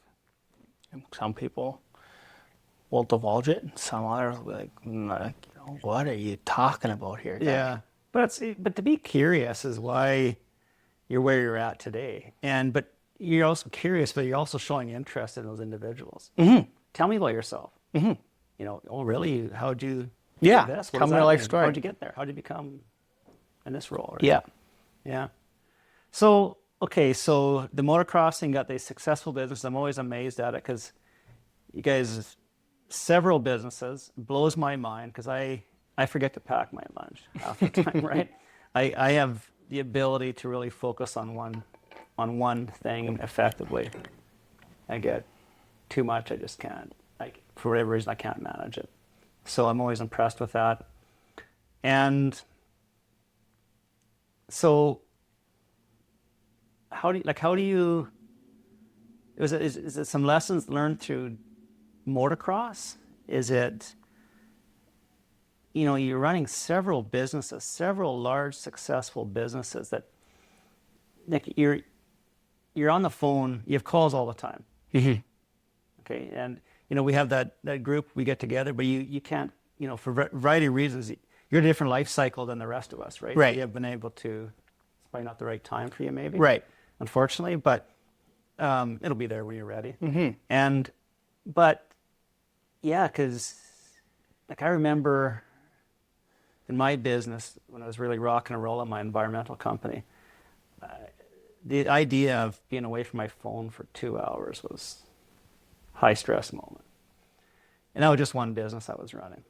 And some people will divulge it, and some others will be what are you talking about here, Dad?
Yeah, but to be curious is why you're where you're at today. But you're also curious, but you're also showing interest in those individuals.
Mm-hmm.
Tell me about yourself.
Mm-hmm.
Oh really? How'd you
do
this?
Tell me your life story.
How'd you get there? How'd you become in this role? Right?
Yeah.
Yeah. So the motocrossing got these successful businesses. I'm always amazed at it because you guys, several businesses, blows my mind because I forget to pack my lunch half the time, right? I have the ability to really focus on one on one thing effectively. I get too much, I just can't. Like, for whatever reason, I can't manage it. So I'm always impressed with that. And so how do you, is it some lessons learned through motocross? Is it, you're running several businesses, several large successful businesses that, like, you're on the phone, you have calls all the time.
Mm-hmm.
Okay, and we have that group, we get together, but you can't, for a variety of reasons, you're in a different life cycle than the rest of us, right?
Right.
So you have been able to, it's probably not the right time for you, maybe.
Right.
Unfortunately, but it'll be there when you're ready.
Mm-hmm.
But yeah, because like I remember in my business when I was really rocking and rolling my environmental company, the idea of being away from my phone for 2 hours was high stress moment. And that was just one business I was running.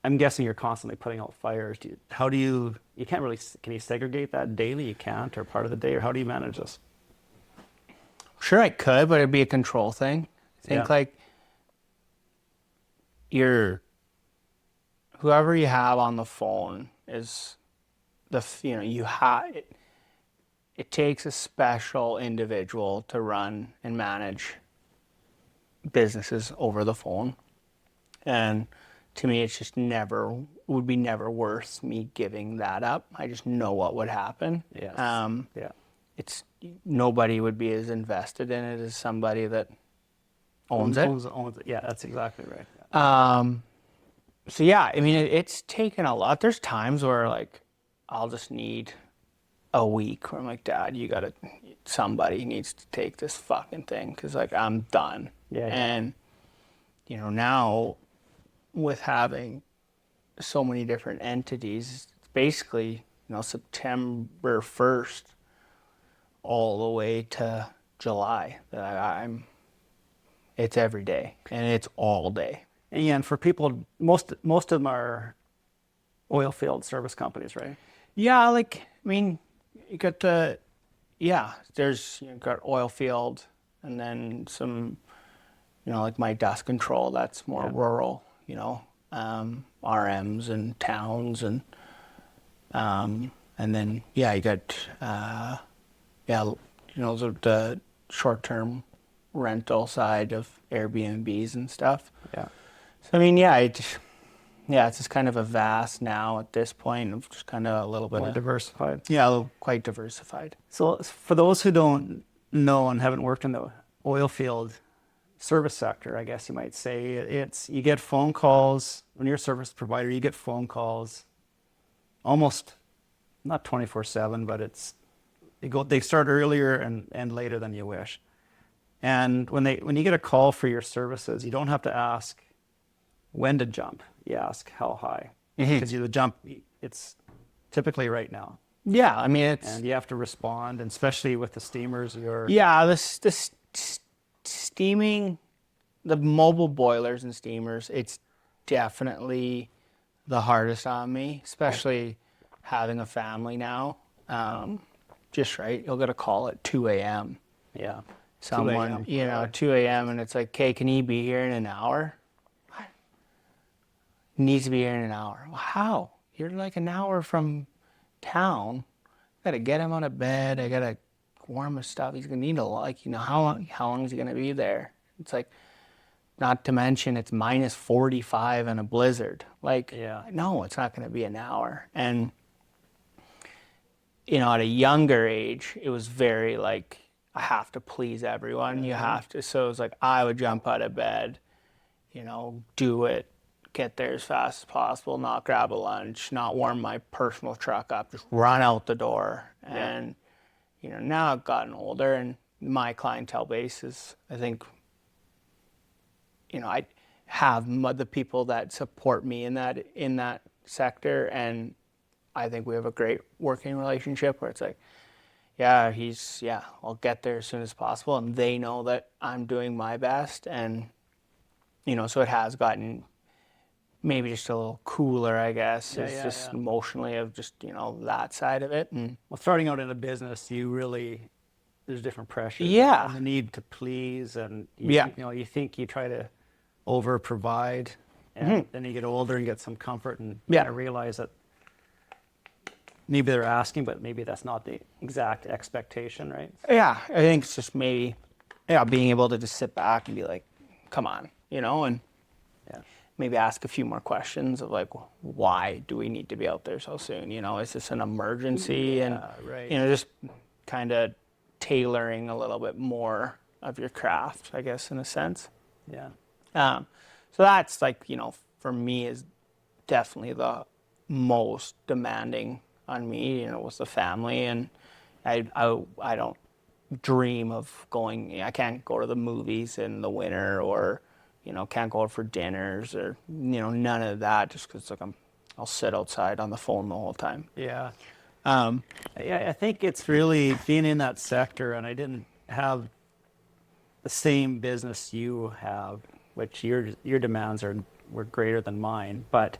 I'm guessing you're constantly putting out fires. You can't really, can you segregate that daily? You can't, or part of the day, or how do you manage this?
Sure, I could, but it'd be a control thing. I think like whoever you have on the phone is it takes a special individual to run and manage businesses over the phone. And to me, it's just would be never worth me giving that up. I just know what would happen.
Yes.
It's nobody would be as invested in it as somebody that owns it.
Owns it. Yeah, that's exactly right.
So yeah, I mean, it's taken a lot. There's times where like I'll just need a week where I'm like, Dad, somebody needs to take this fucking thing because like I'm done.
Yeah.
And now with having so many different entities, it's basically September 1st all the way to July that it's every day and it's all day.
And for people, most of them are oil field service companies, right?
Yeah, like, I mean, you got you've got oil field and then some, like my dust control, that's more rural, RMs and towns and then, you got, the short-term rental side of Airbnbs and stuff.
Yeah.
So, I mean, it's just kind of a vast now at this point of just kind of a little bit
More diversified.
Yeah, quite diversified.
So for those who don't know and haven't worked in the oil field service sector, I guess you might say, you get phone calls when you're a service provider. You get phone calls, almost not 24/7, but they start earlier and later than you wish. And when you get a call for your services, you don't have to ask when to jump. You ask how high, because the jump, it's typically right now.
Yeah, I mean
and you have to respond, and especially with the steamers,
the steaming, the mobile boilers and steamers, it's definitely the hardest on me, especially having a family now. Just right, you'll get a call at 2 a.m.
Yeah,
someone 2 a.m. and it's like, okay, can he be here in an hour? What? He needs to be here in an hour. Well, how? You're like an hour from town. I gotta get him out of bed. I gotta warm his stuff. He's gonna need how long is he gonna be there? It's like, not to mention it's minus 45 and a blizzard. Like, no, it's not gonna be an hour. And at a younger age, it was very like, I have to please everyone. You have to. So it was like, I would jump out of bed, do it, get there as fast as possible, not grab a lunch, not warm my personal truck up, just run out the door. And, now I've gotten older and my clientele base is, I think, I have the people that support me in that sector. And I think we have a great working relationship where it's like, I'll get there as soon as possible. And they know that I'm doing my best. And, so it has gotten maybe just a little cooler, I guess. Emotionally of just, that side of it. And
well, starting out in a business, you really there's different pressures.
Yeah.
And the need to please, and you,
Yeah.
you know, you think you try to over provide, and then you get older and get some comfort and
Yeah.
kind of realize that maybe they're asking, but maybe that's not the exact expectation, right?
Yeah, I think it's just maybe, yeah, being able to just sit back and be like, come on, you know, and
Yeah.
maybe ask a few more questions of like, why do we need to be out there so soon? You know, is this an emergency? And,
right.
you know, just kind of tailoring a little bit more of your craft, I guess, in a sense.
Yeah.
So that's like, you know, for me is definitely the most demanding on me, you know, was the family. And I don't dream of going, I can't go to the movies in the winter, or, you know, can't go out for dinners, or, you know, none of that, just because like I'll sit outside on the phone the whole time.
Yeah. I think it's really being in that sector, and I didn't have the same business you have, which your demands were greater than mine, but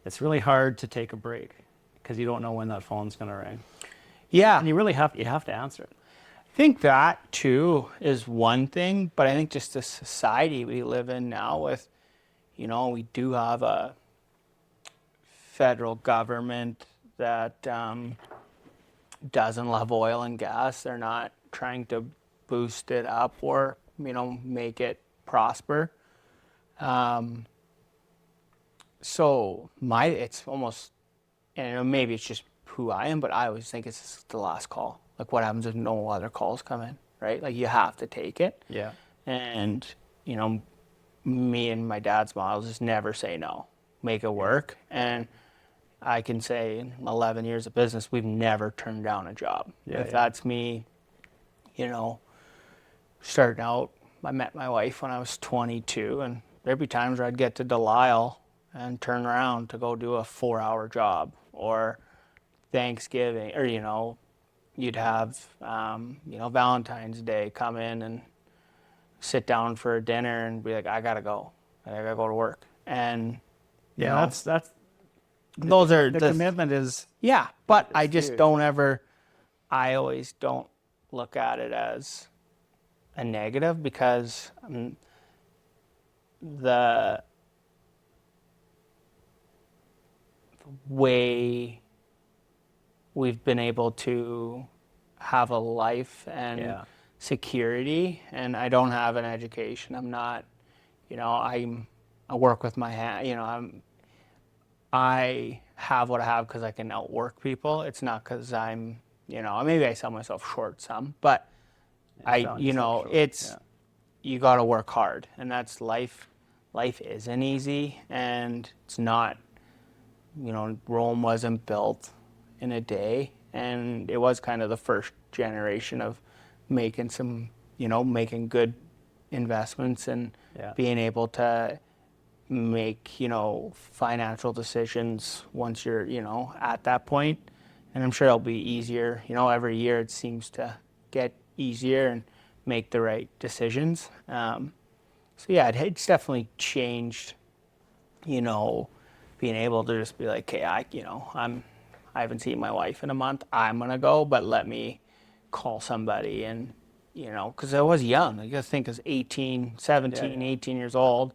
it's really hard to take a break because you don't know when that phone's going to ring,
Yeah.
and you have to answer it.
I think that too is one thing, but I think just the society we live in now with, you know, we do have a federal government that doesn't love oil and gas. They're not trying to boost it up or, you know, make it prosper. So it's almost, and you know, maybe it's just who I am, but I always think it's the last call. Like, what happens if no other calls come in, right? Like, you have to take it.
Yeah.
And, you know, me and my dad's models is never say no, make it work. And I can say in 11 years of business, we've never turned down a job.
Yeah,
That's me, you know, starting out, I met my wife when I was 22, and there'd be times where I'd get to Delisle and turn around to go do a 4-hour job, or Thanksgiving, or, you know, you'd have, you know, Valentine's Day come in and sit down for a dinner and be like, I gotta go to work. And you know,
that's
those are
the commitment is.
yeah, but I just
huge.
don't ever, I always don't look at it as a negative, because the way we've been able to have a life and security, and I don't have an education. I'm not, you know, I work with my hand, you know, I have what I have because I can outwork people. It's not because I'm, you know, maybe I sell myself short some, but you know, it's, you got to work hard, and that's life. Life isn't easy, and it's not, you know, Rome wasn't built in a day, and it was kind of the first generation of making some, you know, making good investments and being able to make, you know, financial decisions once you're, you know, at that point. And I'm sure it'll be easier, you know, every year it seems to get easier and make the right decisions. So yeah, it's definitely changed, you know, being able to just be like, okay, I haven't seen my wife in a month. I'm going to go, but let me call somebody. And, you know, because I was young. I guess think I was 18 years old.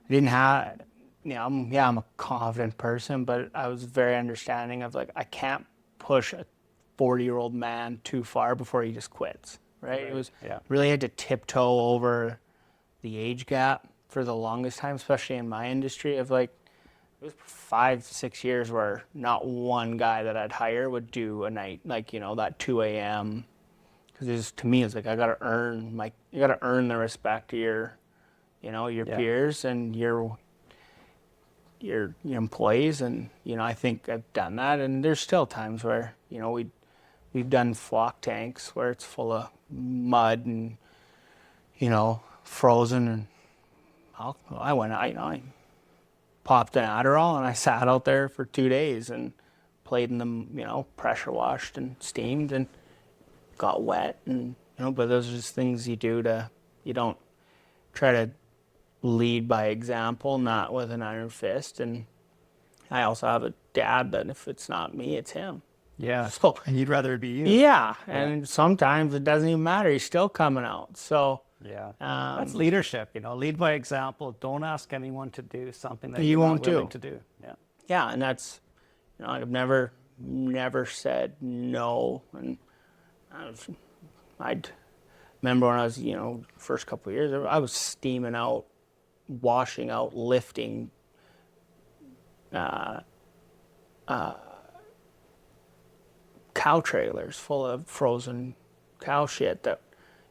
I didn't have, you know, I'm a confident person, but I was very understanding of like, I can't push a 40-year-old man too far before he just quits, right? It was really had to tiptoe over the age gap for the longest time, especially in my industry, of like, it was 5-6 years where not one guy that I'd hire would do a night, like, you know, that 2 a.m. Because to me, it's like, you gotta earn the respect of your, you know, your peers and your employees. And, you know, I think I've done that. And there's still times where, you know, we've done flock tanks where it's full of mud and, you know, frozen, and I went out, you know, I popped an Adderall and I sat out there for 2 days and played in them, you know, pressure washed and steamed and got wet. And, you know, but those are just things you do you don't try to lead by example, not with an iron fist. And I also have a dad that if it's not me, it's him.
Yeah.
So
And you'd rather it be you.
yeah, and sometimes it doesn't even matter. He's still coming out. So
Yeah. That's leadership, lead by example. Don't ask anyone to do something that
You
you're
won't
not willing
do.
to do. Yeah.
yeah, and that's I've never said no, and I'd remember when I was first couple of years I was steaming out, washing out, lifting cow trailers full of frozen cow shit that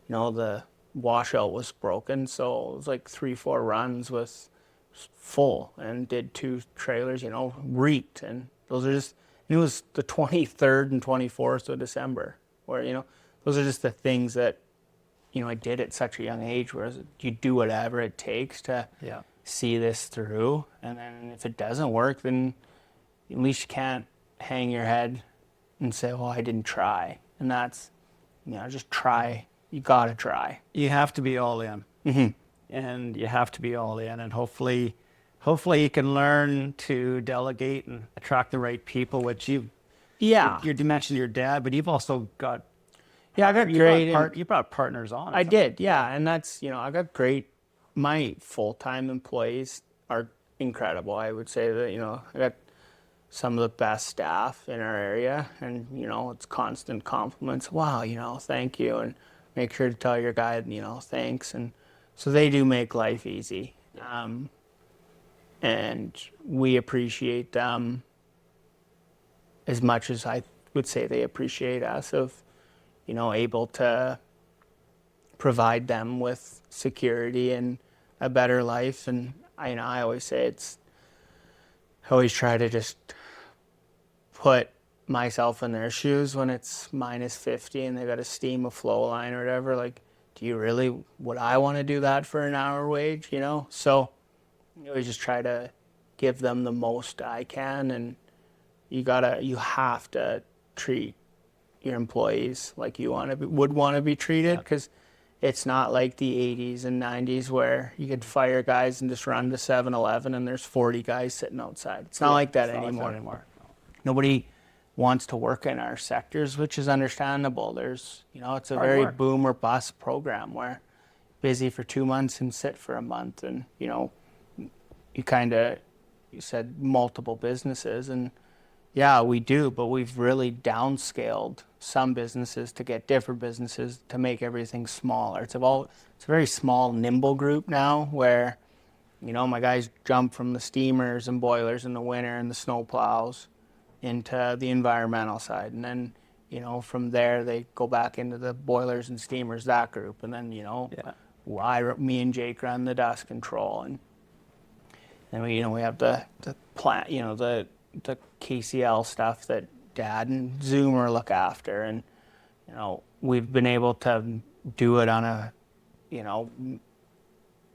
the washout was broken, so it was like 3-4 runs with full, and did 2 trailers reeked, and those are just, and it was the 23rd and 24th of December, where those are just the things that I did at such a young age, whereas you do whatever it takes to
Yeah.
see this through, and then if it doesn't work, then at least you can't hang your head and say, well, I didn't try. And that's just try. You gotta try.
You have to be all in. Mm-hmm. And you have to be all in, and hopefully you can learn to delegate and attract the right people, which you mentioned your dad, but you've also got
I got great
you brought partners on.
I did, yeah, and that's I got great. My full-time employees are incredible. I would say that I got some of the best staff in our area, and it's constant compliments. Wow, thank you, and make sure to tell your guy thanks, and so they do make life easy, and we appreciate them as much as I would say they appreciate us of able to provide them with security and a better life. And I always say I always try to just put myself in their shoes when it's -50 and they got to steam a flow line or whatever. Like, would I want to do that for an hour wage? So I always just try to give them the most I can, and you have to treat your employees like you would want to be treated, because it's not like the 80s and 90s where you could fire guys and just run to 7-Eleven and there's 40 guys sitting outside. It's not like that anymore. Nobody wants to work in our sectors, which is understandable. There's, it's a very boom or bust program where busy for 2 months and sit for a month, and you said multiple businesses, and yeah, we do, but we've really downscaled some businesses to get different businesses to make everything smaller. It's a very small, nimble group now, where, my guys jump from the steamers and boilers in the winter and the snow plows into the environmental side. And then, from there they go back into the boilers and steamers, that group. And then, me and Jake run the dust control. And then we have the plant, the KCL stuff that Dad and Zoomer look after, and we've been able to do it on a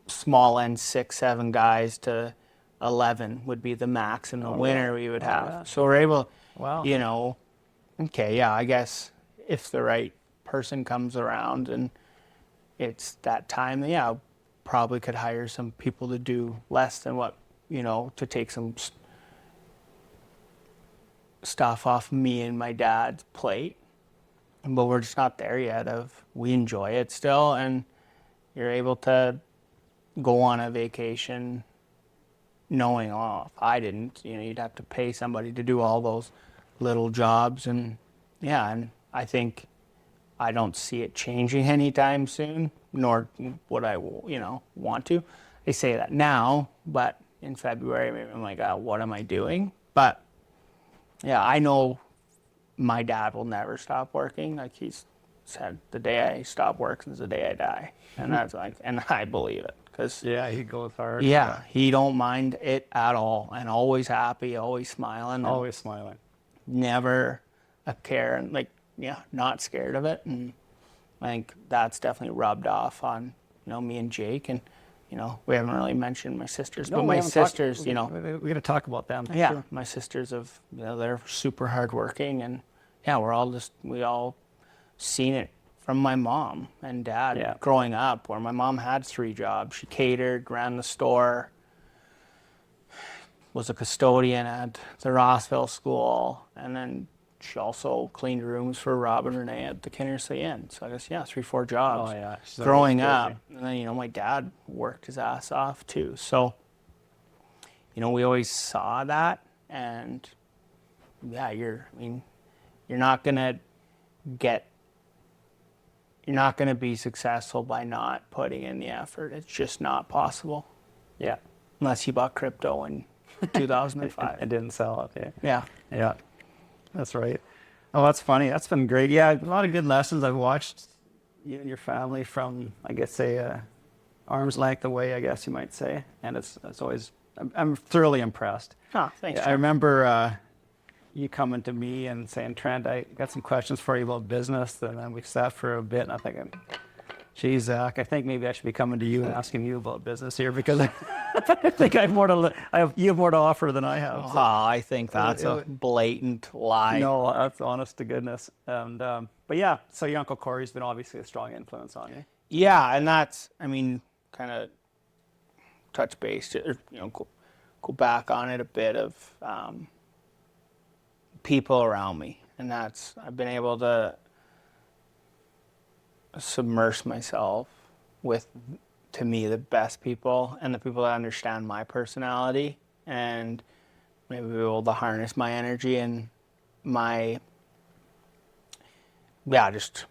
small end, 6-7 guys to 11 would be the max in the winter we would have. Yeah. So we're able, I guess if the right person comes around and it's that time, probably could hire some people to do less than what to take some stuff off me and my dad's plate, but we're just not there yet. We enjoy it still, and you're able to go on a vacation knowing, if I didn't, you'd have to pay somebody to do all those little jobs, and and I think I don't see it changing anytime soon, nor would I want to. I say that now, but in February maybe I'm like, what am I doing? But I know my dad will never stop working. Like, he's said, the day I stop working is the day I die. And that's and I believe it. Cause
he goes hard.
Yeah, he don't mind it at all. And always happy, always smiling.
Always smiling. Never
a care, and not scared of it. And I think that's definitely rubbed off on, me and Jake. And, we haven't really mentioned my sisters, but my sisters,
we got to talk about them.
Yeah, sure. My sisters they're super hardworking, and we all seen it from my mom and dad growing up, where my mom had 3 jobs. She catered, ran the store, was a custodian at the Rossville school, and then she also cleaned rooms for Rob and Renee at the Kinnersley Inn. So I guess, 3-4 jobs.
Oh yeah. She's
Growing
always
up.
busy.
And then, my dad worked his ass off too. So, we always saw that. And yeah, you're not going to be successful by not putting in the effort. It's just not possible.
Yeah.
Unless you bought crypto in 2005.
It didn't sell it.
Yeah.
Yeah. That's right. Oh, that's funny. That's been great. Yeah, a lot of good lessons. I've watched you and your family from, I guess, say, arm's length away, I guess you might say. And it's always, I'm thoroughly impressed.
Oh, thanks.
I remember you coming to me and saying, Trent, I got some questions for you about business. And then we sat for a bit, and I'm thinking, geez, Zach, I think maybe I should be coming to you and asking you about business here, because I think you have more to offer than I have.
Oh, I think that's a blatant lie.
No, that's honest to goodness. And but yeah, so your Uncle Corey's been obviously a strong influence on you.
Yeah, and that's, kind of touch base, or, go back on it a bit of people around me. And that's, I've been able to submerge myself with, to me, the best people and the people that understand my personality, and maybe be able to harness my energy and my, just,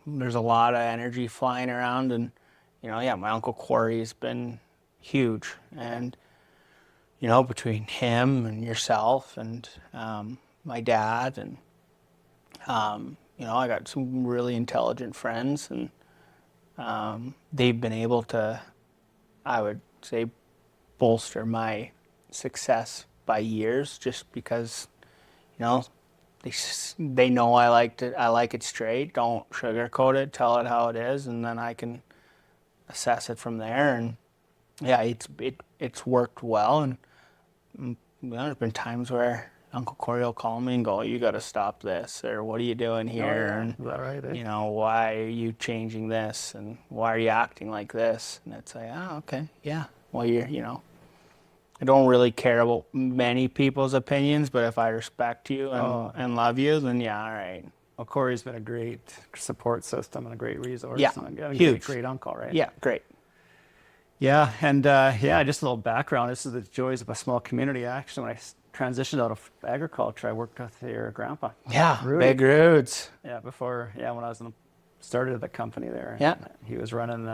there's a lot of energy flying around. And, my Uncle Corey has been huge. And, between him and yourself and my dad, and, I got some really intelligent friends, and they've been able to, I would say, bolster my success by years, just because, they know I like it straight, don't sugarcoat it, tell it how it is, and then I can assess it from there. And yeah, it's worked well. And there's been times where Uncle Corey will call me and go, "You got to stop this," or "What are you doing here?" And,
Is that right?
"Why are you changing this? And why are you acting like this?" And it's like, "Oh, okay, yeah. Well, I don't really care about many people's opinions, but if I respect you and love you, then yeah, all right."
Well, Corey's been a great support system and a great resource.
Yeah,
and a
huge.
Great uncle, right?
Yeah, great.
Yeah, and just a little background. This is the joys of a small community. Actually, when I transitioned out of agriculture, I worked with your grandpa.
Yeah,
Rudy.
big roots.
Yeah, when I was started the company there.
Yeah.
He was running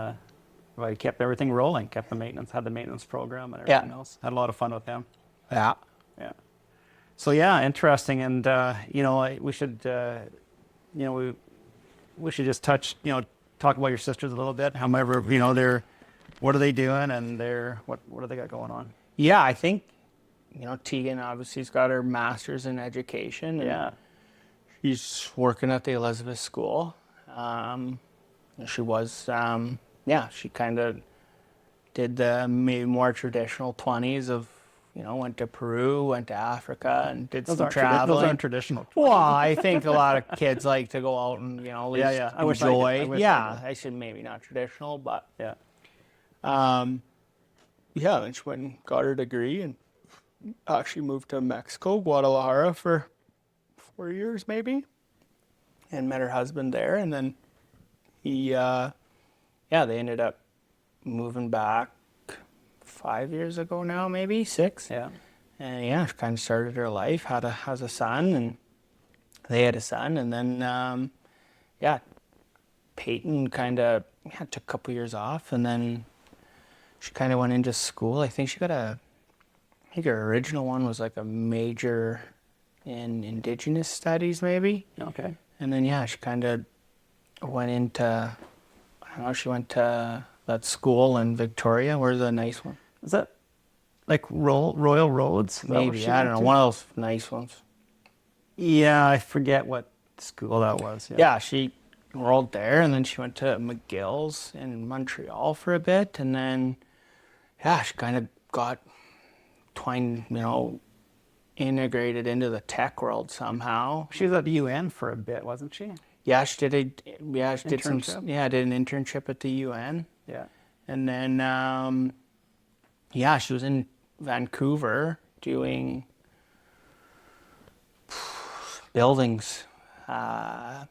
he kept everything rolling, had the maintenance program and everything else. Had a lot of fun with him.
Yeah.
Yeah. So yeah, interesting. And we should we should just talk about your sisters a little bit. However, what are they doing, and what do they got going on?
Yeah, I think, Tegan obviously's got her master's in education. And
Yeah.
she's working at the Elizabeth School. She was, she kind of did the maybe more traditional 20s of, went to Peru, went to Africa, and did some traveling.
Those aren't traditional.
Well, I think a lot of kids like to go out and, at least
I wish I did.
enjoy.
I wish I did.
I said maybe not traditional, but
Yeah.
and she went and got her degree and actually moved to Mexico, Guadalajara, for 4 years maybe, and met her husband there. And then they ended up moving back 5 years ago now, maybe 6.
Yeah.
And she kind of started her life, has a son, and they had a son. And then, Peyton kind of took a couple years off, and then she kind of went into school. I think her original one was like a major in Indigenous studies, maybe.
Okay.
And then, she kind of went into, she went to that school in Victoria. Where's the nice one?
Is that like Royal Roads? Is that where
Maybe,
she
I don't
went
know,
to?
one of those nice ones.
Yeah, I forget what school that was.
Yeah, she enrolled there, and then she went to McGill's in Montreal for a bit, and then, she kind of got integrated into the tech world somehow.
She was at the UN for a bit, wasn't she?
Yeah, she did an internship at the UN.
Yeah.
And then, she was in Vancouver doing buildings, some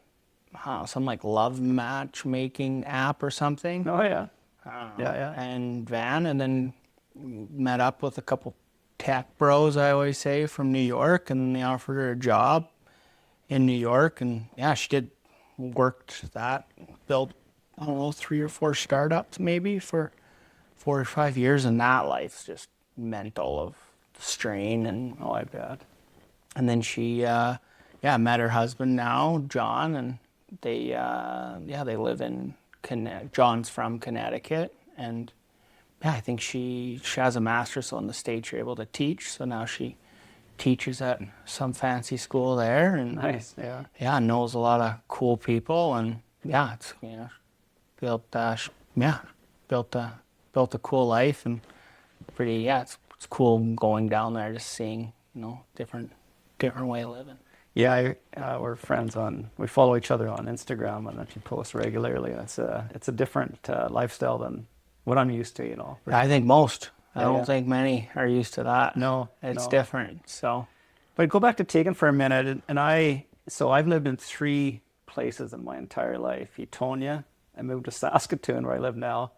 like love matchmaking app or something.
Oh yeah.
Yeah,
Yeah.
and van, and then met up with a couple tech bros, I always say, from New York, and they offered her a job in New York, and yeah, she worked that, built, I don't know, 3 or 4 startups maybe for 4 or 5 years, and that life's just mental of strain, and
Oh, I bet.
and then she, met her husband now, John, and they live in John's from Connecticut, and yeah, I think she has a master's, so in the States you're able to teach, so now she teaches at some fancy school there, and
Nice. Yeah.
yeah, knows a lot of cool people, and yeah, it's built built a cool life, and pretty it's cool going down there, just seeing different way of living.
Yeah, we're friends we follow each other on Instagram, and she posts regularly. It's a different lifestyle than what I'm used to,
I think most. I
Yeah,
don't
yeah.
think many are used to that.
No,
It's
no.
different. So
But go back to Tegan for a minute, and I've lived in 3 places in my entire life. Etonia, I moved to Saskatoon, where I live now,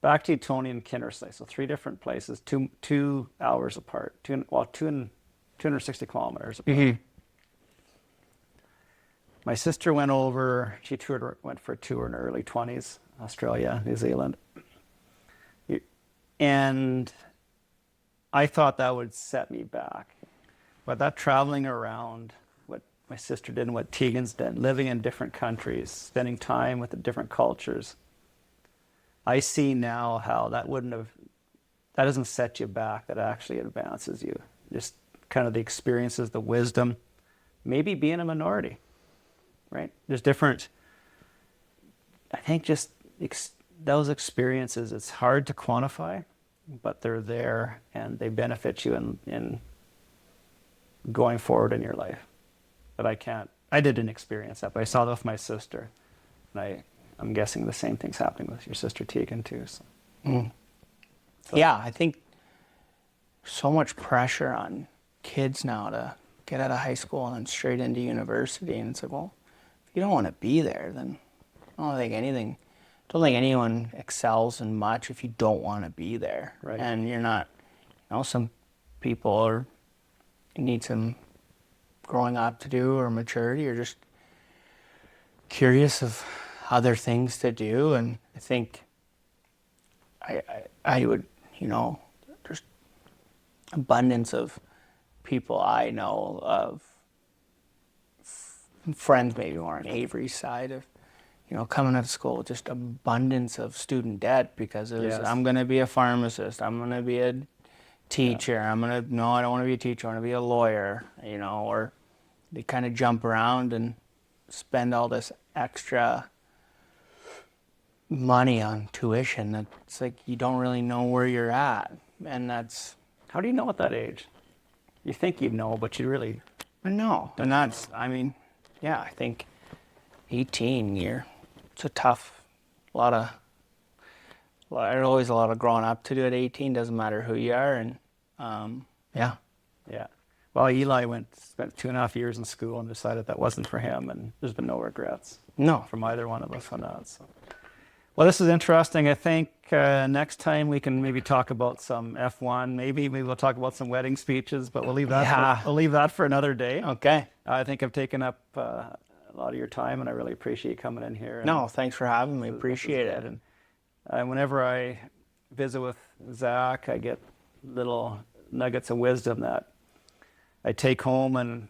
back to Etonia and Kinnersay, so 3 different places, 2 hours apart, 260 kilometers apart. My sister went over, went for a tour in her early 20s, Australia, New Zealand. And I thought that would set me back. But that traveling around, what my sister did and what Tegan's done, living in different countries, spending time with the different cultures, I see now how that doesn't set you back, that actually advances you. Just kind of the experiences, the wisdom, maybe being a minority. Right? There's different, I think just those experiences, it's hard to quantify, but they're there and they benefit you in going forward in your life. But I didn't experience that, but I saw that with my sister. And I'm guessing the same thing's happening with your sister Tegan too. So.
yeah, I think so much pressure on kids now to get out of high school and then straight into university. And it's like, well, you don't want to be there, then I don't think anyone excels in much if you don't want to be there.
Right.
And you're not, some people need some growing up to do, or maturity, or just curious of other things to do. And I think I would, there's abundance of people I know of, friends maybe more on Avery's side of, coming out of school with just abundance of student debt because it was,
Yes.
I'm going to be a pharmacist, I'm going to be a teacher, I don't want to be a teacher, I want to be a lawyer, or they kind of jump around and spend all this extra money on tuition. It's like you don't really know where you're at, and that's...
How do you know at that age? You think you know, but you really...
No, and that's, yeah, I think 18 it's a tough, there's always a lot of growing up to do at 18, doesn't matter who you are, and yeah.
Yeah. Well, Eli spent 2.5 years in school and decided that wasn't for him, and there's been no regrets.
No.
From either one of us on that. So. Well, this is interesting. I think next time we can maybe talk about some F1. Maybe we'll talk about some wedding speeches, but we'll leave that for another day.
Okay.
I think I've taken up a lot of your time, and I really appreciate you coming in here.
No, thanks for having me. Appreciate it.
And whenever I visit with Zack, I get little nuggets of wisdom that I take home, and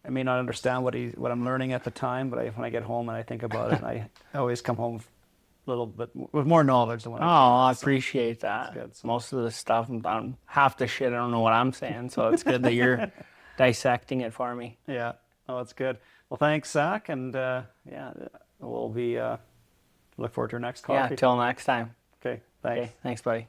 I may not understand what I'm learning at the time, but when I get home and I think about it, and I always come home a little bit with more knowledge than when
I appreciate that.
good. So.
Most of the stuff, half the shit, I don't know what I'm saying, so it's good that you're dissecting it for me.
Yeah. Oh, that's good. Well, thanks, Zack, and we'll be look forward to our next coffee.
Yeah, till next time.
Okay. Thanks.
Okay, thanks, buddy.